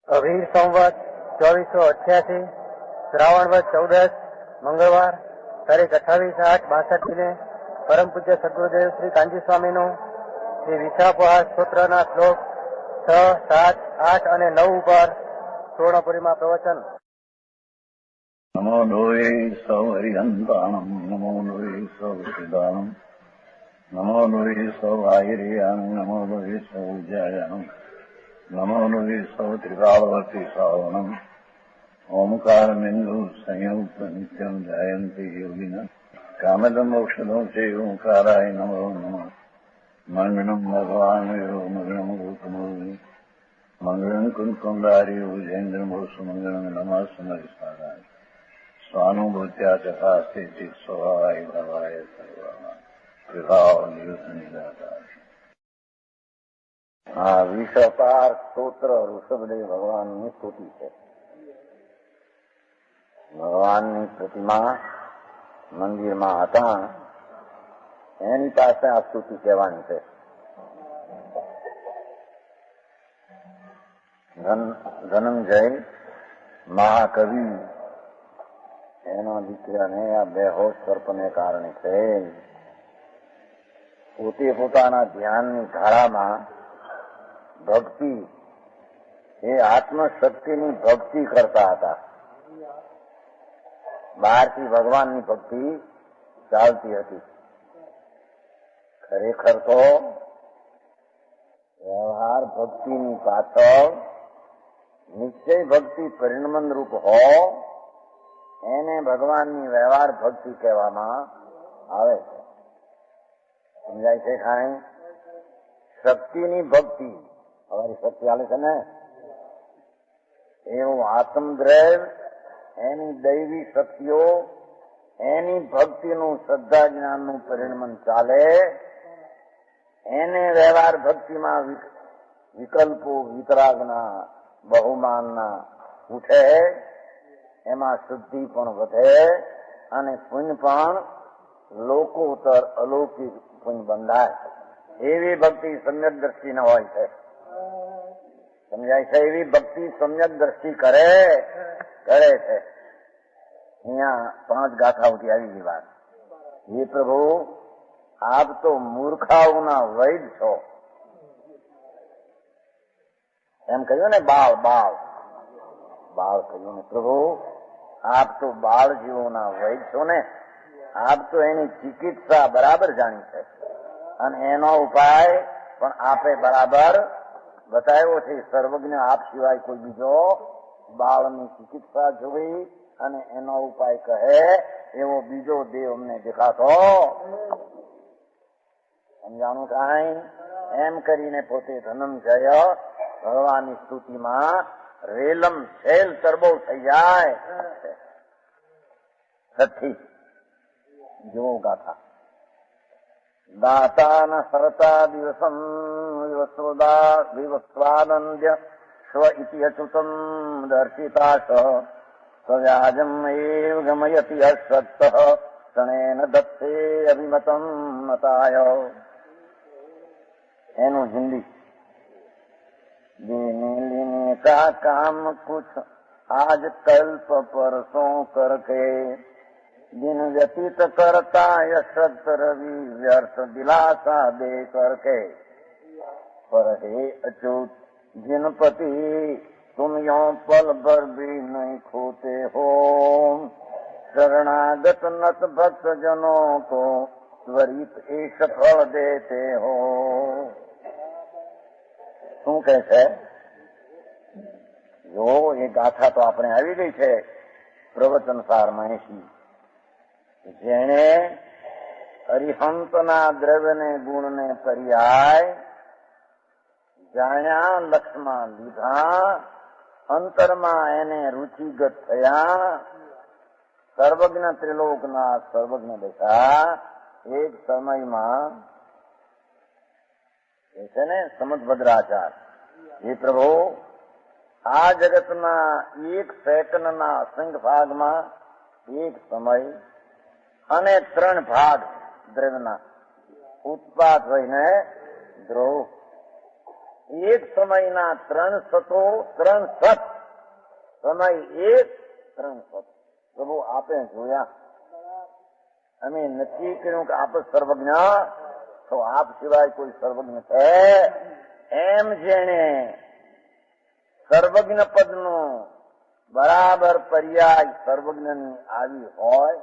અભીર સંવત 2488 શ્રાવણ વદ 14 મંગળવાર તારીખ 28/8/62 ને પરમ પૂજ્ય સદગુરુદેવ શ્રી કાંજી સ્વામીનું શ્રી વિશાપોહા સ્તોત્રના શ્લોક 6, 7, 8 અને 9 ઉપર સુવર્ણપુરીમાં પ્રવચન. નમો લોહે સૌ હરિહંતાણમ, નમો લોહે સૌ સિદાનમ, નમો લોહે સૌ આહિર્યાનમ, નમો લોહે સૌ વિજયાનમ, નમો લોહે સૌ ત્રિકાળવતી સાવનમ. ઓમકારમિંદુ સંયુક્ત નિત્યમ જાયંતિ યોગિન કામદમ ઔષધો છે ઓંકારાય નમો નમઃ. મંગળમ ભગવાન મંગળમ ગૌતમોર્મિ મંગળમ કુંકુંડારી ભુજેન્દ્રમો સુમંગળમ નમઃ સમરિસારાય સ્વાનુભૂત્યા તથા સ્થિતિ સ્વભાવાય ભવાય સર્વા વિભાવ નિયુત નિરાકાર. આ વિષપાર સ્તોત્ર ઋષભદેવ ભગવાનની સ્તુતિ છે. ભગવાનની પ્રતિમા મંદિરમાં હતા, એની પાસે આ સ્તુતિ કહેવાની છે. ધનંજય મહાકવિ એના દીકરાને આ બેહોશ સર્પને કારણે છે. પોતે પોતાના ધ્યાનની ધારામાં ભક્તિ એ આત્મશક્તિની ભક્તિ કરતા હતા. બહારથી ભગવાનની ભક્તિ ચાલતી હતી. ખરેખર તો વ્યવહાર ભક્તિની પાછળ નિશ્ચય ભક્તિ પરિણમન રૂપ હો એને ભગવાનની વ્યવહાર ભક્તિ કહેવામાં આવે છે. સમજાય છે ખાઈ? શક્તિની ભક્તિ, અમારી શક્તિ હાલે છે ને, એવું આત્મદ્રવ એની દૈવી શક્તિઓ એની ભક્તિનું શ્રદ્ધા જ્ઞાનનું પરિણમન ચાલે, એને વ્યવહાર ભક્તિમાં વિકલ્પો વિતરાગના બહુમાનના ઉઠે, એમાં શુદ્ધિ પણ વધે અને પુણ્ય પણ લોકોત્તર અલૌકિક પુણ્ય બંધાય. એવી ભક્તિ સમ્યક દ્રષ્ટિ ન હોય છે. સમજાય છે? એવી ભક્તિ સમ્યક દ્રષ્ટિ કરે છે. અહીંયા 5 ગાથાઓથી આવી ગઈ વાત. હે પ્રભુ, આપ તો મૂર્ખાઓના વૈદ છો. એમ કહ્યું ને, બાળ કહ્યું ને. પ્રભુ, આપ તો બાળ જીવોના વૈદ છો ને. આપ તો એની ચિકિત્સા બરાબર જાણી છે અને એનો ઉપાય પણ આપે બરાબર બતાવ્યો છે. સર્વજ્ઞ આપ સિવાય કોઈ બીજો બાળની ચિકિત્સા જોઈ અને એનો ઉપાય કહે એવો બીજો દેવ અમને દેખાતો સમજાણું કાંઈ? એમ કરીને પોતે ધનંજય ભગવાનની સ્તુતિમાં રેલમ છેલ તરબો થઈ જાય. છઠ્ઠી જો ગાથા. દાતા ન હરતા દિવસમ વિવસ્વાનંદ્ય સ્વ ઇતિ અચ્યુતમ દર્શિતાશ સ્વ્યાજમ એવ ગમયતિ અશ્વત્થ ક્ષણેન દત્તે અભિમતમ નતાય. એનું હિન્દી. देने लेने का काम कुछ आज कल्प परसों करके दिन व्यतीत करता यशक्त रवि व्यर्थ दिलासा दे करके पर हे अच्युत जिनपति तुम यो पल भर भी नहीं खोते हो शरणागत नत भक्त जनों को त्वरित एक फल देते हो. શું કહે છે? જો એ ગાથા તો આપણે આવી ગઈ છે પ્રવચન સારમાં 80. જેણે અરિહંતના દ્રવ્યને ગુણને પર્યાય જાણ્યા, લક્ષમાં લીધા, અંતરમાં એને રુચિગત થયા, સર્વજ્ઞ ત્રિલોકના સર્વજ્ઞ બેઠા એક સમયમાં એ છે ને સમદભદ્રાચાર. એ પ્રભુ, આ જગતના 1 સેકન્ડના અસંખ્ય ભાગમાં એક સમય અને 3 ભાગ દ્રવ્યના ઉત્પાદ હોઈને દ્રોહ એક સમયના 3 સતો 3 સત સમય એક 3 સત પ્રભુ આપે જોયા. અમે નક્કી કર્યું કે આપ સર્વજ્ઞ તો આપ સિવાય કોઈ સર્વજ્ઞ છે એમ જેણે સર્વજ્ઞ પદનું બરાબર પર્યાય સર્વજ્ઞની આવી હોય,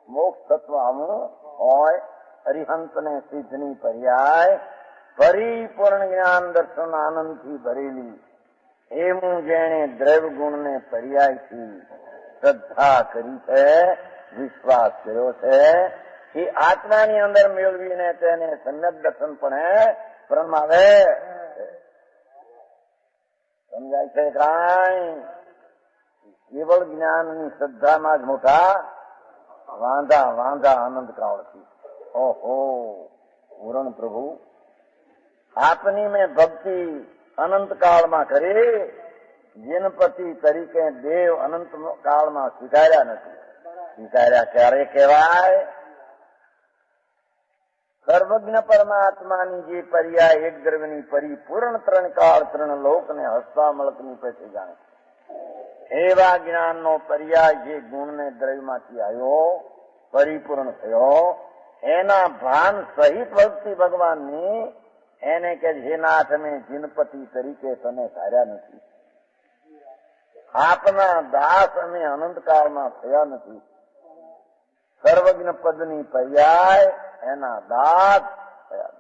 મોક્ષ તત્વ આવું હોય, અરિહંત ને સિદ્ધની પર્યાય પરિપૂર્ણ જ્ઞાન દર્શન આનંદથી ભરેલી એવું જેણે દ્રવ્ય ગુણને પર્યાયથી શ્રદ્ધા કરી છે, વિશ્વાસ કર્યો છે, એ આત્માની અંદર મેળવીને તેને સમ્યક દર્શન પણ પરમાવે. સમજાય છે કાંઈ? કેવળ જ્ઞાનની શ્રદ્ધામાં જ મોટા વાંધા આનંદ કાળથી. ઓહો પૂરણ પ્રભુ આપની મેં ભક્તિ અનંત કાળમાં કરી, જીનપતિ તરીકે દેવ અનંત કાળમાં સ્વીકાર્યા નથી. સ્વીકાર્યા ક્યારે કહેવાય? સર્વજ્ઞ પરમાત્માની જે પર્યાય એક દ્રવ્યની પરિપૂર્ણ 3 કાળ 3 લોકને હસતા મળકની પછી જાણે એવા જ્ઞાનનો પર્યાય જે ગુણને દ્રવ્યમાંથી આવ્યો, પરિપૂર્ણ થયો, એના ભાન સહિત ભક્તિ ભગવાનની એને કે હે નાથ અમે જીનપતિ તરીકે તને ધાર્યા નથી, આપના દાસ અમે અનંતકાળમાં થયા નથી. સર્વજ્ઞ પદની પર્યાય એના દાસ થયા.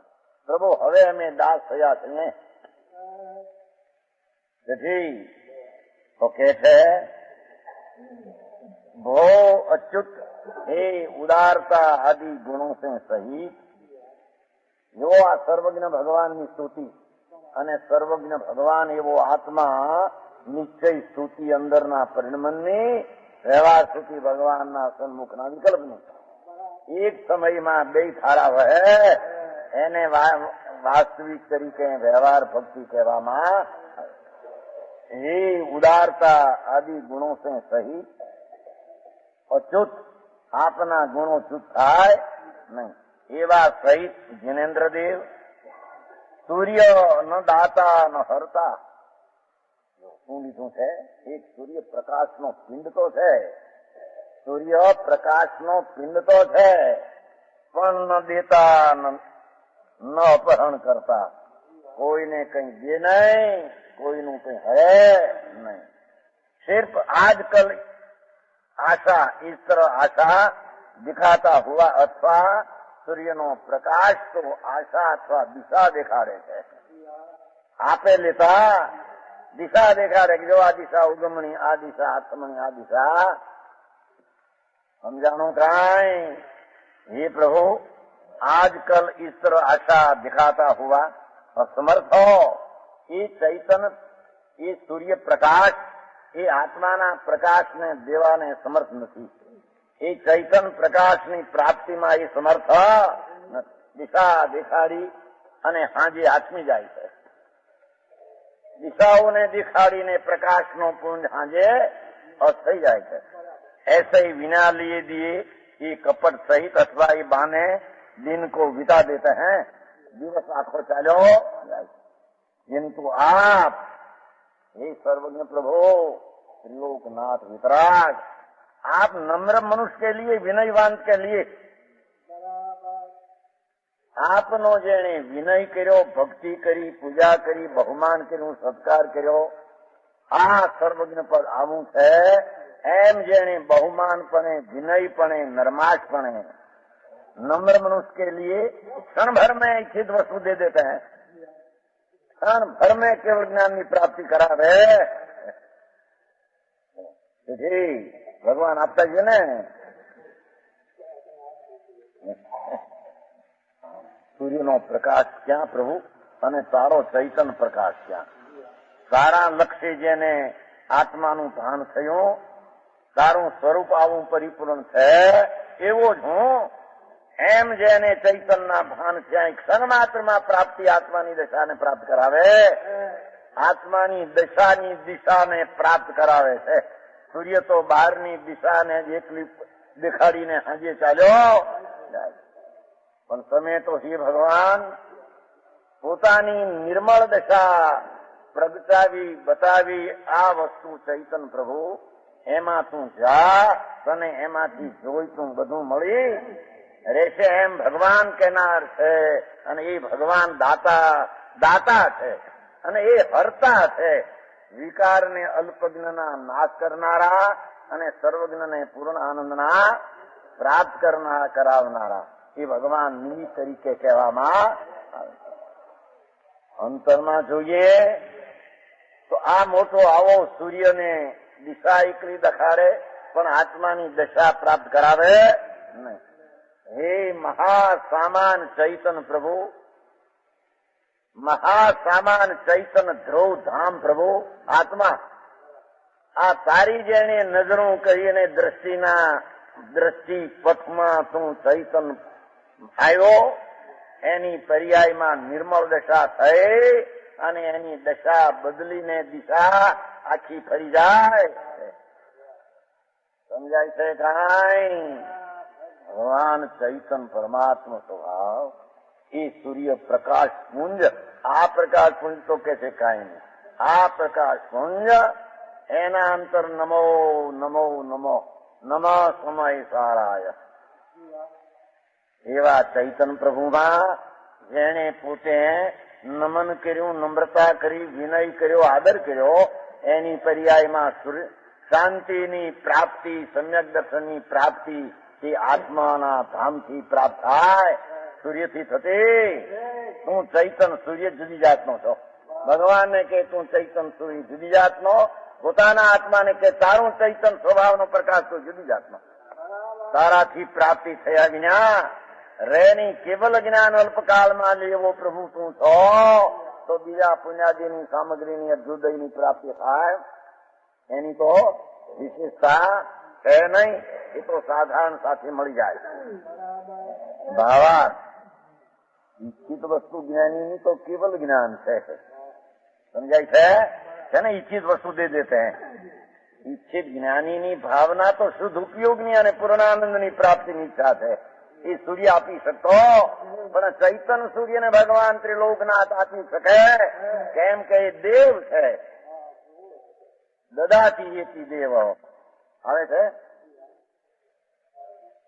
પ્રભુ હવે અમે દાસ થયા છીએ. તેથી તો કે છે ભો અચ્યુત हे ઉદારતા આદિ ગુણો સે સહિત. જો આ સર્વજ્ઞ ભગવાનની સ્તુતિ અને સર્વજ્ઞ ભગવાન એવો આત્મા નિશ્ચય સ્તુતિ અંદરના પરિણમનની વ્યવહાર સ્તુતિ ભગવાનના સન્મુખના વિકલ્પની એક સમયમાં 2 થાળા વહે એને વાસ્તવિક તરીકે વ્યવહાર ભક્તિ કહેવામાં. એ ઉદારતા આદિ ગુણો સે સહિત અચ્યુત આપના ગુણો ચૂત થાય નહીં એવા સહિત જિનેન્દ્રદેવ સૂર્ય ન દાતા ન હરતા. શું લીધું છે? એક સૂર્ય પ્રકાશનો પિંડ તો છે, સૂર્ય પ્રકાશનો પિંડ તો છે, પણ ન દેતા ન અપહરણ કરતા. કોઈને કઈ દે નહીં, કોઈનું કઈ હે નહીં. सिर्फ आजकल आशा इस तरह आशा दिखाता हुआ अथवा સૂર્યનો પ્રકાશ તો આશા અથવા દિશા દેખાડે છે. આપે લેતા દિશા દેખાડે કે જો આ દિશા ઉગમણી, આ દિશા આત્મણી, આ દિશા સમજાણું કાંઈ? हे प्रभु आजकल इस तरह आशा दिखाता हुआ असमर्थ हो. ये चैतन्य, ये सूर्य प्रकाश એ આત્માના પ્રકાશને દેવાને સમર્થ નથી. એ ચૈતન્ય પ્રકાશની પ્રાપ્તિમાં એ સમર્થ નથી. દિશા દેખાડી અને હાજે આત્મી જાય છે. દિશાઓને દેખાડીને પ્રકાશનો પુંજ હાજે અસ્ત થઈ જાય છે. ऐसे ही बिना लिए दिए ये कपट सहित अथवा ये बहाने दिन को बिता देते हैं. दिवस आखो चालो किंतु आप हे सर्वज्ञ प्रभु त्रिलोकनाथ वितराग, आप नम्र मनुष्य के लिए, विनयवान के लिए आपनो जेने विनय कर्यो, भक्ति करी, पूजा करी, बहुमान कर्યું, सत्कार કર્યો, આ સર્વજ્ઞ પદ આવું છે. એમ જેને बहुमानपणे, विनयपणे, नरमाशपणे नम्र मनुष्य के लिए क्षण भर में इच्छित वस्तु दे देते हैं, क्षण भर में केवल ज्ञान की प्राप्ति करावे. भगवान आपता है ने સૂર્યનો પ્રકાશ ક્યાં પ્રભુ અને તારો ચૈતન્ય પ્રકાશ ક્યાં? સારા લક્ષ્ય જેને આત્માનું ભાન થયું, તારું સ્વરૂપ આવું પરિપૂર્ણ છે એવો જ હું. એમ જેને ચૈતન્યના ભાન થયા ક્ષણ માત્રમાં પ્રાપ્તિ આત્માની દશાને પ્રાપ્ત કરાવે, આત્માની દશાની દિશાને પ્રાપ્ત કરાવે છે. સૂર્ય તો બહારની દિશાને એકલી દેખાડીને હાજે ચાલ્યો, પણ તમે તો હે ભગવાન પોતાની નિર્મળ દશા પ્રગટાવી બતાવી આ વસ્તુ ચૈતન પ્રભુ એમાં તું જા, તને એમાંથી જોઈતું બધું મળી રહેશે એમ ભગવાન કહેનાર છે. અને એ ભગવાન દાતા છે અને એ હરતા છે. વિકારને અલ્પજ્ઞના નાશ કરનારા અને સર્વજ્ઞને પૂર્ણ આનંદના પ્રાપ્ત કરાવનારા એ ભગવાન નિમિત્ત તરીકે કહેવામાં આવે. અંતરમાં જોઈએ તો આ મોટો આવો સૂર્યને દિશા એકલી દેખાડે પણ આત્માની દશા પ્રાપ્ત કરાવે નહીં. હે મહાસામાન ચૈતન પ્રભુ, મહાસામાન ચૈતન ધ્રુવ ધામ પ્રભુ આત્મા, આ તારી જેને નજરો કરીને દ્રષ્ટિ પથમાં તું ચૈતન આવ્યો એની પર્યાયમાં નિર્મળ દશા થઈ અને એની દશા બદલીને દિશા આખી ફરી જાય. સમજાય છે કાંઈ? ભગવાન ચૈતન પરમાત્મા સ્વભાવ એ સૂર્ય પ્રકાશ પુંજ, આ પ્રકાશ પુંજ તો કે છે કાંઈ નહીં, આ પ્રકાશ પુંજ એના અંતર નમો નમો નમો નમ સમય સારાય એવા ચૈતન પ્રભુમાં જેણે પોતે નમન કર્યું, નમ્રતા કરી, વિનય કર્યો, આદર કર્યો, એની પર્યાયમાં શાંતિની પ્રાપ્તિ, સમ્યક દર્શનની પ્રાપ્તિ એ આત્માના ધામથી પ્રાપ્ત થાય. સૂર્યથી થતી. તું ચૈતન સૂર્ય જુદી જાતનો છો. ભગવાનને કે તું ચૈતન સૂર્ય જુદી જાતનો, પોતાના આત્માને કે તારું ચૈતન સ્વભાવનો પ્રકાશ તો જુદી જાતનો. તારાથી પ્રાપ્તિ થયા વિના રેની કેવલ જ્ઞાન અલ્પકાળમાં લેવો પ્રભુ તું છો તો બીજા પુણ્યાદિની સામગ્રીની અભ્યુદયની પ્રાપ્તિ થાય. એની તો વિશેષતા છે નહીં, એ તો સાધારણ સાથે મળી જાય. ભાવાર્થ ઈચ્છિત વસ્તુ જ્ઞાનીની તો કેવલ જ્ઞાન છે. સમજાય છે ને? ઈચ્છિત વસ્તુ દે દેતે હૈ. ઈચ્છિત જ્ઞાનીની ભાવના તો શુદ્ધ ઉપયોગની અને પૂર્ણાનંદની પ્રાપ્તિની ઈચ્છા છે. એ સૂર્ય આપી શકતો, પણ ચૈતન સૂર્યને ભગવાન ત્રિલોકનાથ આપી શકે કેમ કે એ દેવ છે. દદાતી એથી દેવ આવે છે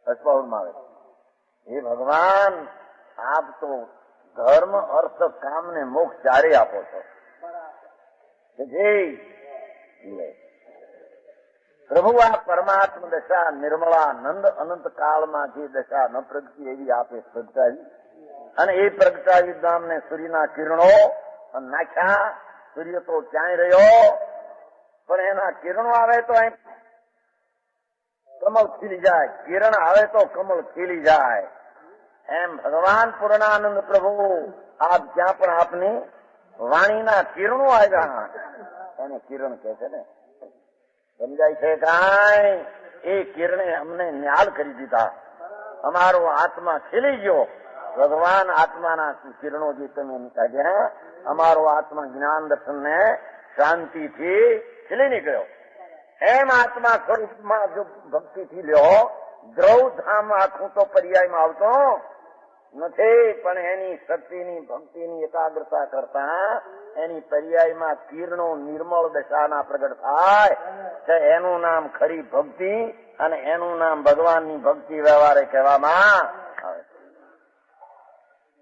અસ્પૌરમાં આવે. એ ભગવાન આપ તો ધર્મ અર્થ કામ ને મોક્ષ ચારે આપો છો. પ્રભુ આ પરમાત્મ દશા નિર્મળા નંદ અનંત કાળમાં જે દશા ન પ્રગટી એવી આપે પ્રગટાવી અને એ પ્રગટાવી ધામને સૂર્યના કિરણો નાખ્યા. સૂર્ય તો ક્યાંય રહ્યો પણ એના કિરણો આવે તો અહીં કમળ ખીલી જાય, કિરણ આવે તો કમળ ખીલી જાય. એમ ભગવાન પૂર્ણાનંદ પ્રભુ આપ જ્યાં પણ આપની વાણીના કિરણો આવ્યા એને કિરણ કહે છે ને. સમજાય છે કાંઈ? એ કિરણે અમને ન્યાલ કરી દીધા, અમારો આત્મા ખીલી ગયો. ભગવાન આત્માના કિરણો જે તમે કાઢ્યા, અમારો આત્મા જ્ઞાન દર્શનને શાંતિથી ખીલી નીકળ્યો. એમ આત્મા સ્વરૂપમાં જો ભક્તિથી લ્યો, દ્રવ ધામ આખું તો પર્યાયમાં આવતો નથી, પણ એની શક્તિની ભક્તિની એકાગ્રતા કરતા એની પર્યાયમાં કિરણો નિર્મળ દશાના પ્રગટ થાય છે. એનું નામ ખરી ભક્તિ અને એનું નામ ભગવાનની ભક્તિ વ્યવહારે કહેવામાં આવે.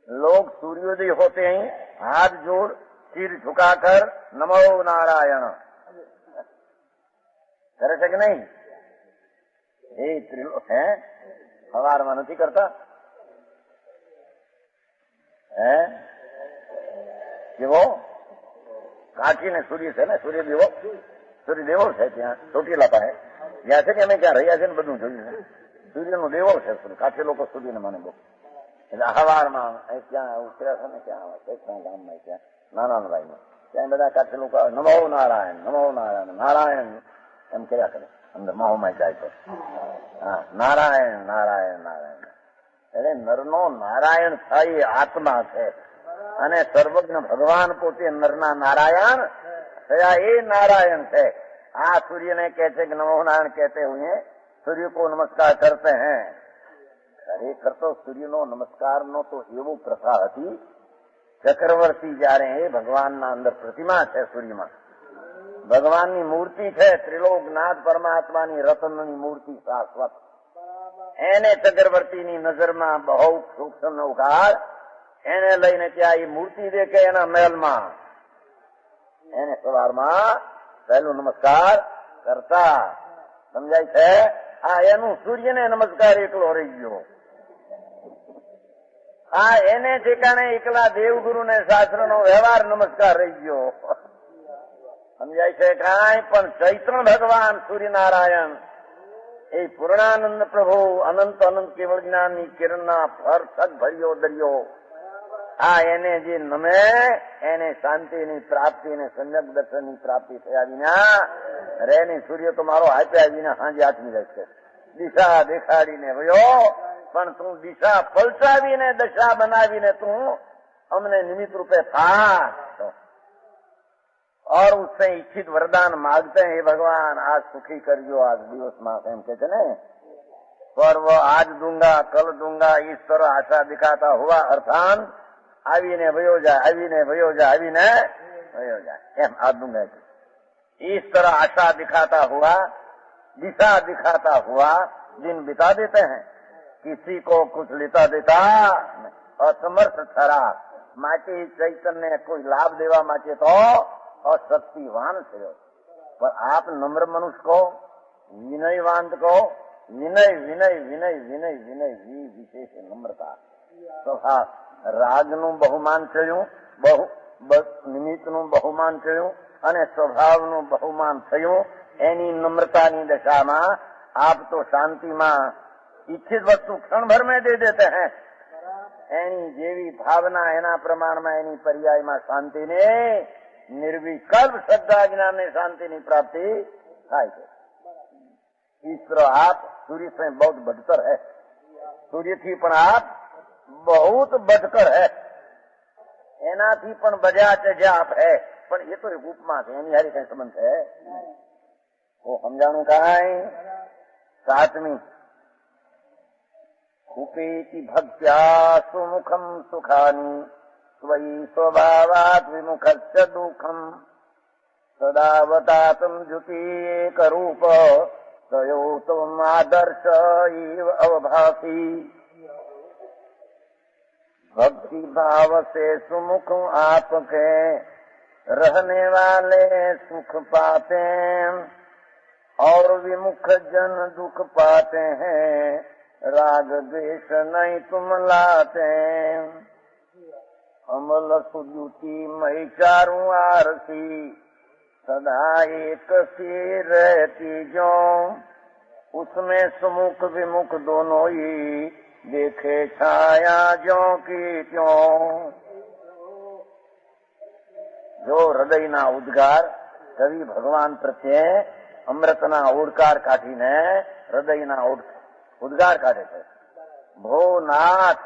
લોગ સૂર્યોદય હોતે અહીં હાથ જોડ સિર ઝુકાકર નમો નારાયણ કરે છે કે નહીં? એ ત્રિલોક હે સવારમાં નથી કરતા? હે કેવો કાચીને સૂર્ય છે ને, સૂર્યદેવો છે ત્યાં ચોટીલા પાસે જ્યાં છે કે અમે ક્યાં રહ્યા છે ને બધું જોયું છે. સૂર્યનો દેવો છે. કાચી લોકો સૂર્યને માને બહુ. એટલે હવારમાં ત્યાં ઉતર્યા છે ને, ત્યાં આવે છે ગામમાં, ત્યાં નાના ભાઈ ત્યાં બધા કાચી લોકો નમો નારાયણ નમો નારાયણ નારાયણ એમ કર્યા કરે. અંદર માહોમાં જાય તો હા નારાયણ નારાયણ નારાયણ. એટલે નરનો નારાયણ થાય આત્મા છે અને સર્વજ્ઞ ભગવાન પોતે નરના નારાયણ થયા એ નારાયણ છે. આ સૂર્યને કહે છે કે નમો નારાયણ કહેતે હુए સૂર્ય કો નમસ્કાર કરતે હૈ. ખરેખર તો સૂર્યનો નમસ્કારનો તો એવો પ્રથા હતી ચક્રવર્તી જયારે ભગવાનના અંદર પ્રતિમા છે સૂર્યમાં, ભગવાનની મૂર્તિ છે, ત્રિલોકનાથ પરમાત્માની રતનની મૂર્તિ શાશ્વત, એને ચક્રવર્તીની નજરમાં બહુ સૂક્ષ્મ ઉઘાડ, એને લઈને ત્યાં એ મૂર્તિ દેખે એના મહેલમાં, એને સવારમાં પહેલું નમસ્કાર કરતા. સમજાય છે? આ એનું સૂર્યને નમસ્કાર એકલો રહી ગયો. આ એને ઠેકાણે એકલા દેવગુરુને શાસ્ત્રનો વ્યવહાર નમસ્કાર રહી ગયો. સમજાય છે? કાંઈ પણ ચૈત્ર ભગવાન સૂર્યનારાયણ એ પૂર્ણાનંદ પ્રભુ અનંત અનંત કેવળ જ્ઞાનની કિરણના ફરસદ ભર્યો દરિયો, આ એને જે નમે એને શાંતિની પ્રાપ્તિ ને સમ્યક દર્શનની પ્રાપ્તિ થયા વિના રે નહીં. સૂર્ય તો મારો આપ્યા વિના સાંજે આથમી જાય છે. દિશા દેખાડીને વયો, પણ તું દિશા પલટાવીને દશા બનાવીને તું અમને નિમિત્ત રૂપે था और उससे इच्छित वरदान मांगते हैं, हे भगवान आज सुखी करजो आज दिवस में, एम के ने पर वो आज दूंगा कल दूंगा इस तरह आशा दिखाता हुआ अर्थान आवीने वयो जाए, आवीने वयो जाए, आवीने वयो जाए, एम आज दूंगा इस तरह आशा दिखाता हुआ दिशा दिखाता हुआ दिन बिता देते हैं. किसी को कुछ लेता देता असमर्थ ठहरा માટે ચૈતન્ય કોઈ લાભ દેવા માટે તો અશક્તિવાન થયો, पर आप नम्र मनुष्य को, विनयवान को, विनय विनय विनय विनय विनय विशेष नम्रता स्वभाव રાગનું બહુમાન થયું, નિમિત્તનું બહુમાન થયું અને સ્વભાવનું બહુમાન થયું. એની નમ્રતાની દશામાં આપ તો શાંતિમાં ઈચ્છિત વસ્તુ ક્ષણભર में दे देते हैं. એની જેવી ભાવના એના પ્રમાણમાં એની પર્યાયમાં શાંતિને निर्विकल्प श्रद्धा ज्ञान में शांति की प्राप्ति થાય છે. ईश्वर आप सूर्य से बहुत बढ़कर है, सूर्य थी पण आप बहुत बढ़कर है, એનાથી પણ બજા ચજ્યા આપ है. પણ એ તો એક ઉપમા છે, એની હારી કઈ સંબંધ છે वो સમજાણું કાંઈ. સાતમી ઉपेति भक्त्या सुमुखम सुखानी स्वयि स्वभावात् विमुखस्य दुःखम् सदावतातं ज्योति एक रूप तयो तुम आदर्श इव अवभासी. भक्ति भाव से सुमुख आपके रहने वाले सुख पाते और विमुख जन दुख पाते हैं. राग द्वेष नहीं तुम लाते. अमल सुद्युति मई चारों आरसी सदा एक सी रहती जो उसमें सुमुख विमुख दोनों ही देखे छाया जो की त्यों. जो हृदयना उद्गार कवि भगवान प्रत्ये अमृतना ओडकार काढीने हृदयना उद्गार काढे छे. भोनाथ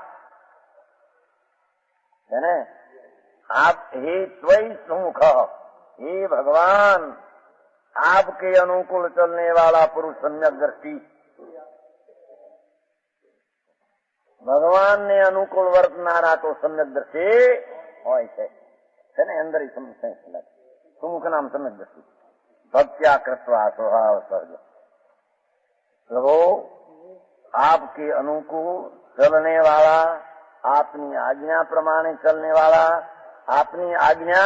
है ने आप हे त्वयि सुमुख, हे भगवान आपके अनुकूल चलने वाला पुरुष सम्यक दृष्टि, भगवान ने अनुकूल वर्तनारा तो सम्यक दृष्टि होय छे ने अंदर ही समझते सुमुख नाम सम्यक दृष्टि. भक्त्या कृत्वा स्वभाव सर्ग. प्रभु आपके अनुकूल चलने वाला, आपनी आज्ञा प्रमाणे चलने वाला, आपनी आज्ञा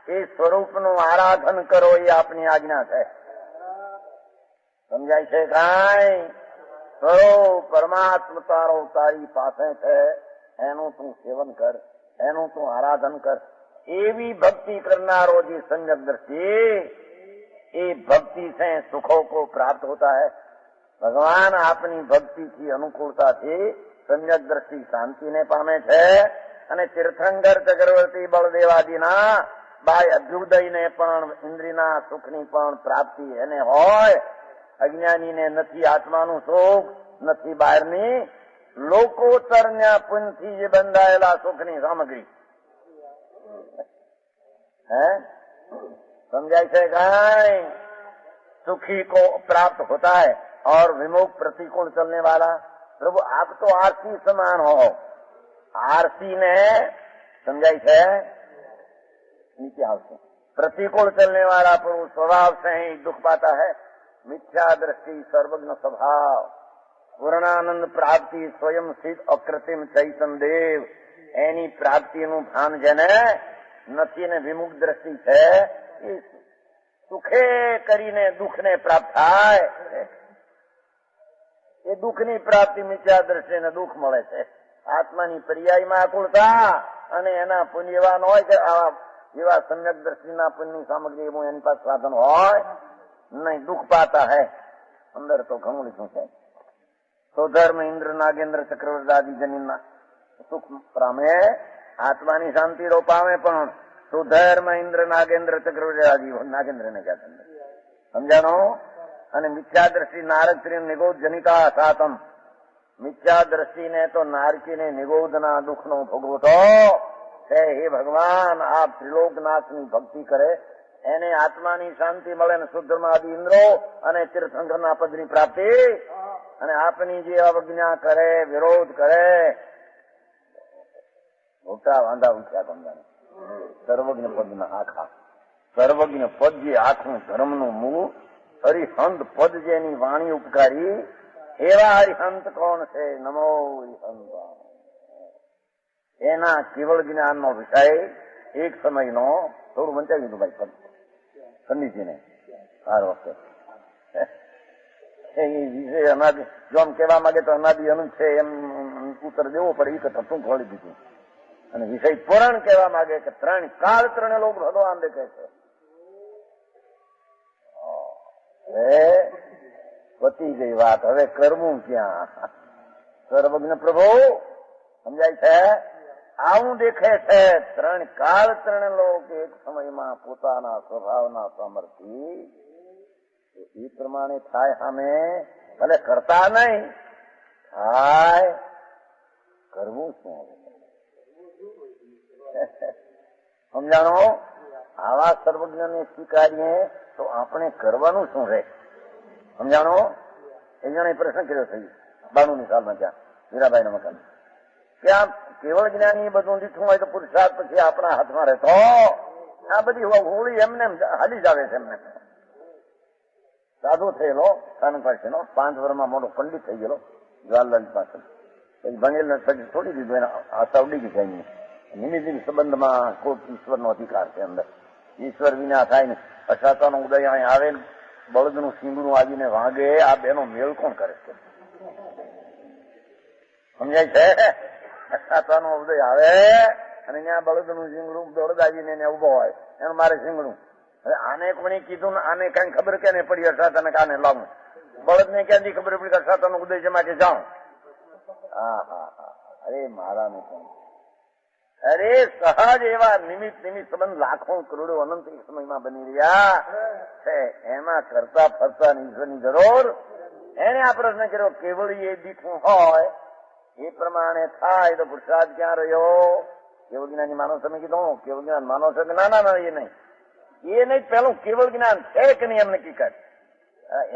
એ સ્વરૂપનું આરાધન કરો એ આપની આજ્ઞા છે. સમજાય છે કાંઈ? સ્વરૂપ પરમાત્મા તારો તારી પાસે છે, એનું તું સેવન કર, એનું તું આરાધન કર. એવી ભક્તિ કરનારો જે સંયમ દ્રષ્ટિ, એ ભક્તિ से सुखों को प्राप्त होता है. भगवान આપની ભક્તિથી અનુકૂળતાથી સંયમ દ્રષ્ટિ શાંતિને પામે છે. અને તીર્થંકર ચક્રવર્તી બળદેવાદીના બાય અભ્યુદયને પણ ઇન્દ્રિયના સુખની પણ પ્રાપ્તિ એને હોય. અજ્ઞાનીને નથી આત્માનું સુખ, નથી બહારની લોકોત્તરના પુણ્યથી જે બંધાયેલા સુખની સામગ્રી. है समझाई से गाय सुखी को प्राप्त होता है और विमुख प्रतिकूल चलने वाला. प्रभु आप तो आरसी समान हो. आरसी ने समझाई है? नीचे आवश्यक प्रतिकूल चलने वाला पुरुष स्वभाव से ही दुख पाता है। मिथ्या दृष्टि, सर्वज्ञ स्वभाव, પૂર્ણાનંદ પ્રાપ્તિ, સ્વયં સિદ્ધ અકૃત્રિમ ચૈતન દેવ, એની પ્રાપ્તિનું ભાન જેને નથી ને વિમુખ દ્રષ્ટિ છે એ સુખે કરીને દુઃખને પ્રાપ્ત થાય. એ દુઃખની પ્રાપ્તિ મિથ્યા દ્રષ્ટિને દુઃખ મળે છે. આત્માની પર્યાયમાં આકુળતા અને એના પુણ્યવાન હોય કે આવા એવા સમ્યક દ્રષ્ટિના પુણ્યની સામગ્રી એની પાસે સાધન હોય નહીં, દુઃખ પાતા હૈ. અંદર તો ઘણું લીધું છે. તો ધર્મ ઇન્દ્ર નાગેન્દ્ર ચક્રવર્તી આદિ જનીના સુખ પામે, આત્માની શાંતિ રો પામે, પણ સુધર્મ ઇન્દ્ર નાગેન્દ્ર ચક્રવર્તી આદિ નાગેન્દ્ર ને ક્યાં સમજાણો? અને મિથ્યા દ્રષ્ટિ નારક નિગોધ જનિતા સાતમ, મિથ્યા દ્રષ્ટિને તો નારકીને નિગોધના દુઃખનો ભોગવો તો છે. હે ભગવાન, આપ ત્રિલોકનાથની ભક્તિ કરે એને આત્માની શાંતિ મળે ને શુદ્ધર્મ આદિ ઇન્દ્રો અને તીર્થંકરના પદની પ્રાપ્તિ, અને આપની જે અવજ્ઞા કરે, વિરોધ કરે, મોટા વાંધા ઉઠ્યા તમને. સર્વજ્ઞ પદના આખા સર્વજ્ઞ પદ જે આખું ધર્મનું મૂળ, હરિહંત પદ જેની વાણી ઉપકારી, એવા હરિહંત કોણ છે? નમો હરિહંત. એના કેવળ જ્ઞાનનો વિષય એક સમયનો થોડું વંચાવી દીધું ભાઈ પદ પંડિતજીને આ વખતે. એ વિષય અનાદિ જો આમ કહેવા માંગે તો અનાદિ અનંત છે એમ ઉત્તર દેવો પડે, એ કરતા ટૂંક ખોલી દીધું. અને વિષય પુરાણ કહેવા માંગે કે ત્રણ કાળ ત્રણે લોક ભગવાન દેખે છે. પતી ગઈ વાત, હવે કરવું ક્યાં? સર્વજ્ઞ પ્રભુ સમજાય છે? આવું દેખે છે. ત્રણ કાળ ત્રણ લોક એક સમયમાં પોતાના સ્વભાવના સામર્થ્ય એ પ્રમાણે થાય. સામે ભલે કરતા નહીં થાય, કરવું શું? સમજાણો? આવા સર્વજ્ઞને સ્વીકારીએ તો આપણે કરવાનું શું રહે? સમજાણો? એ જણે પ્રશ્ન કર્યો થઈ 92ની સાલમાં ત્યાં હીરાબાઈના મકાન કે આમ કેવળ જ્ઞાની બધું દીઠું હોય તો પુરુષાર્થ પછી આપણા હાથમાં રહેતો આ બધી હોળી એમને હાલી જ આવે છે. એમને સાધુ થયેલો સ્થાનક પાસેનો 5 વર્ષમાં મોટો પંડિત થઈ ગયેલો જવાહરલાલ પાસે, પછી ભણેલ પછી છોડી દીધું. એને આશા ઉડી ગઈ જાય. નિમિત્ત સંબંધમાં કોઈ ઈશ્વરનો અધિકાર છે અંદર. ઈશ્વર વિના થાય ને અશાતાનો ઉદય અહીં આવે ને બળદનું સિંગડું આવીને વાગે, આ બેનો મેળ કોણ કરે છે? સમજાય છે? અશાતાનો ઉદય આવે અને ત્યાં બળદનું સિંગડું બળદ આવીને એને ઉભો હોય, એનું મારે સિંગડું. હવે આને કોને કીધું ને આને કઈ ખબર કે નહીં પડી અશાતાને કાને લાવું? બળદને ક્યાંથી ખબર પડી કે અશાતાનો ઉદય છે માટે જાઉં? હા હા હા, અરે મારા ને અરે સહજ એવા નિમિત્ત સંબંધ લાખો કરોડો અનંત એક સમયમાં બની રહ્યા છે. એમાં કરતા ફરતા ઈશ્વરની જરૂર. એને આ પ્રશ્ન કર્યો કેવળી એ દીઠું હોય એ પ્રમાણે થાય તો પુરુષાર્થ ક્યાં રહ્યો? કેવળ જ્ઞાની માનવ તમે કીધું કેવળ જ્ઞાન માનો છો કે ના ના ના, એ નહીં પેલું કેવળ જ્ઞાન છે કે નહીં એમ નક્કી કર.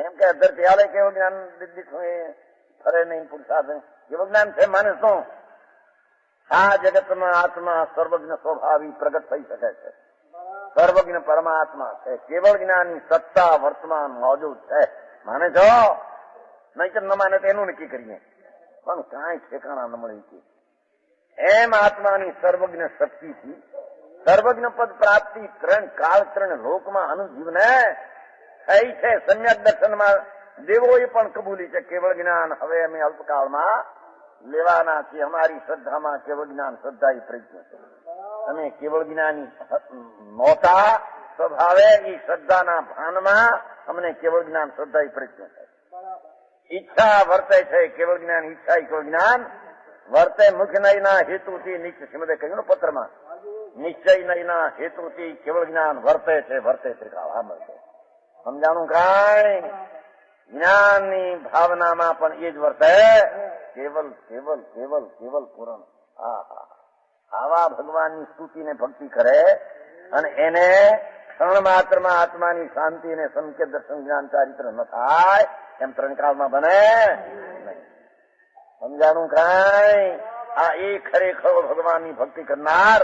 એમ કે અધરથી હાલે કેવળ જ્ઞાન દીઠું એ ફરે નહીં પુરુષાર્થ. કેવળ જ્ઞાન છે માને શું? આ જગતમાં આત્મા સર્વજ્ઞ સ્વભાવી પ્રગટ થઈ શકે છે. સર્વજ્ઞ પરમાત્મા છે. કેવળ જ્ઞાનની સત્તા વર્તમાન મોજૂદ છે. માને છો? નહીં કે ન માને તો એનું નક્કી કરીએ, પણ કાંઈ ઠેકાણા ન મળી. એમ આત્માની સર્વજ્ઞ શક્તિથી સર્વજ્ઞ પદ પ્રાપ્તિ ત્રણ કાળ ત્રણ લોકમાં અનુજીવને થઈ છે. સમ્યક દર્શનમાં દેવોએ પણ કબૂલી છે. કેવળ જ્ઞાન હવે અમે અલ્પકાળમાં લેવાના છે. અમારી શ્રદ્ધામાં કેવળ જ્ઞાન શ્રદ્ધા એ પ્રજ્ઞ છે. તમે કેવળ જ્ઞાની નહોતા સ્વભાવે એ શ્રદ્ધાના ભાનમાં અમને કેવળ જ્ઞાન શ્રદ્ધા એ પ્રજ્ઞ છે. ઈચ્છા વર્તે છે કેવળ જ્ઞાન, ઈચ્છા કેવળ જ્ઞાન વર્તે મુખ્ય નયના હેતુથી. નિશ્ચય શ્રીમદે કહ્યું ને પત્રમાં, નિશ્ચય નયના હેતુથી કેવળ જ્ઞાન વર્તે છે. વર્તે ત્રિકાળ મળશે. સમજાણું કાંઈ? જ્ઞાનની ભાવનામાં પણ એ જ વર્તે. કેવલ કેવલ કેવલ કેવલ પૂરણ. આવા ભગવાનની સ્તુતિને ભક્તિ કરે અને એને ક્ષણ માત્રમાં આત્માની શાંતિ અને સંકેત દર્શન જ્ઞાન ચારિત્ર ન થાય એમ ત્રણ કાળમાં બને. સમજાણું કાંઈ? આ એ ખરેખર ભગવાનની ભક્તિ કરનાર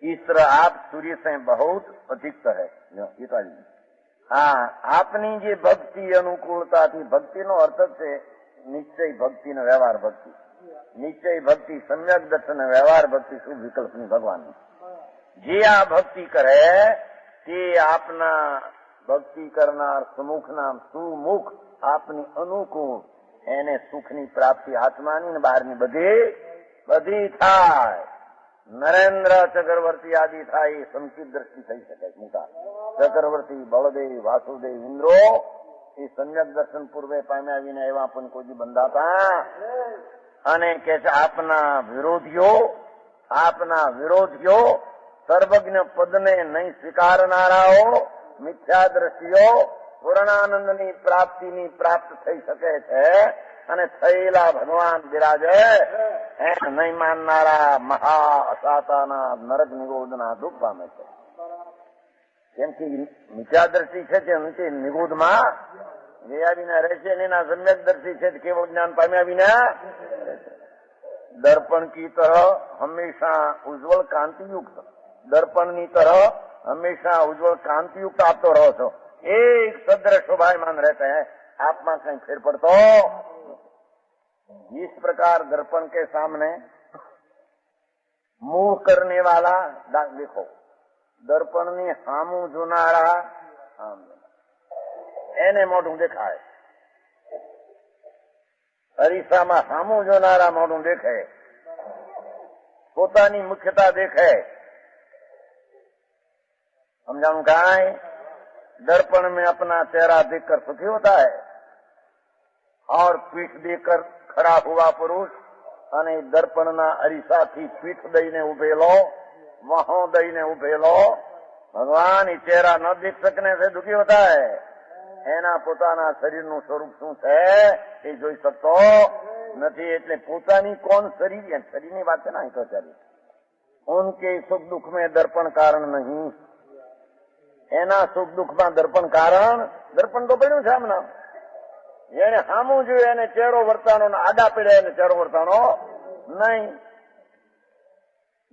ईश्वर आप सूर्य से बहुत अधिक है। हाँ, आपनी जे भक्ति अनुकूलता थी, भक्ति नो अर्थ है निश्चय भक्ति ने व्यवहार भक्ति, निश्चय भक्ति सम्यक दर्शन व्यवहार भक्ति शुभ विकल्प नहीं भगवान जे आ भक्ति करे ते आपना भक्ति करनार सुमुख नाम सुमुख आपनी अनुकूल एने सुखनी प्राप्ति आत्मानी ने बहारनी बधी थाय। नरेन्द्र चक्रवर्ती आदि था ये संचित दृष्टि थी सके मोटा चक्रवर्ती बलदेव वासुदेव इंद्रो ये सम्यक दर्शन पूर्वे पाम्या विना एवा पण कोई बंधाता अने के आपना विरोधियो सर्वज्ञ पद ने नहीं स्वीकारनाराओ मिथ्या दृष्टियो पूर्णानंदनी प्राप्तिनी प्राप्त थई सके छे અને થયેલા ભગવાન બિરાજે નહીં માનનારા મહા અસાતાના નરક નિગોદના દુઃખ પામે છે। કેમ કે મિથ્યાદર્શી છે તે નિગોદમાં ગયા વિના રહેશે અને એના સમ્યકદર્શી છે કેવળ જ્ઞાન પામ્યા વિના। દર્પણ की तरह हमेशा उज्जवल कांतियुक्त दर्पणની तरह हमेशा उज्जवल कांतियुक्त आप तो रहो છો एक सदृश शोभायमान रहते हैं आप में कहीं फेर पड़तो। इस प्रकार दर्पण के सामने मुंह करने वाला देखो दर्पण ने हामू जुनारा एने मोटू देखाय अरीसा में हामू जुनारा मोटू देखे पोतानी मुख्यता देखे समझाऊं काय दर्पण में अपना चेहरा देखकर सुखी होता है और पीठ देखकर खड़ा हुआ पुरुष अने दर्पणना अरीसाथी पीठ दईने उभेलो वहों दईने उभेलो भगवान ये चेहरा न देख सकने से दुखी होता है। एना पोताना शरीरનું સ્વરૂપ શું છે એ જોઈ શકતો નથી એટલે પોતાની કોણ શરીર શરીરની વાત છે ને તો ચાલી उनके सुख दुख में दर्पण कारण नहीं एना सुख दुख में दर्पण कारण दर्पण तो પડ્યું છે આમના એને સામું જોયું એને ચહેરો વર્તાનો આડા પડ્યા એને ચહેરો વર્તાનો नहीं।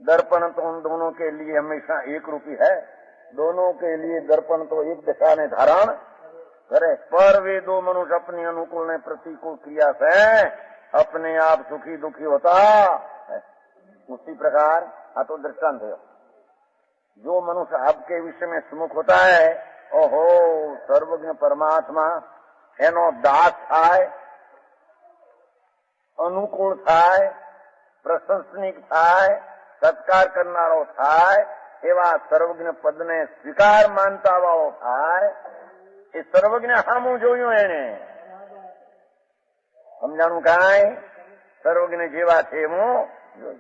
दर्पण तो उन दोनों के लिए हमेशा एक रूपी है, दोनों के लिए दर्पण तो एक दिशा ने धारण करे, पर वे दो मनुष्य अपने अनुकूल ने प्रतिकूल क्रिया से अपने आप सुखी दुखी होता है। उसी प्रकार आ तो दृष्टांत है, जो मनुष्य आपके विषय में सुमुख होता है, ओहो सर्वज्ञ परमात्मा एनो दास थाय, अनुकूल थाय, प्रशंसनिक थाय, सत्कार करनारो थाय, एवा सर्वज्ञ पद ने स्वीकार मानता वाळो थाय। ए सर्वज्ञ हामू जोयुं एने समझाणुं काय सर्वज्ञ जेवा छे एवुं जोयुं।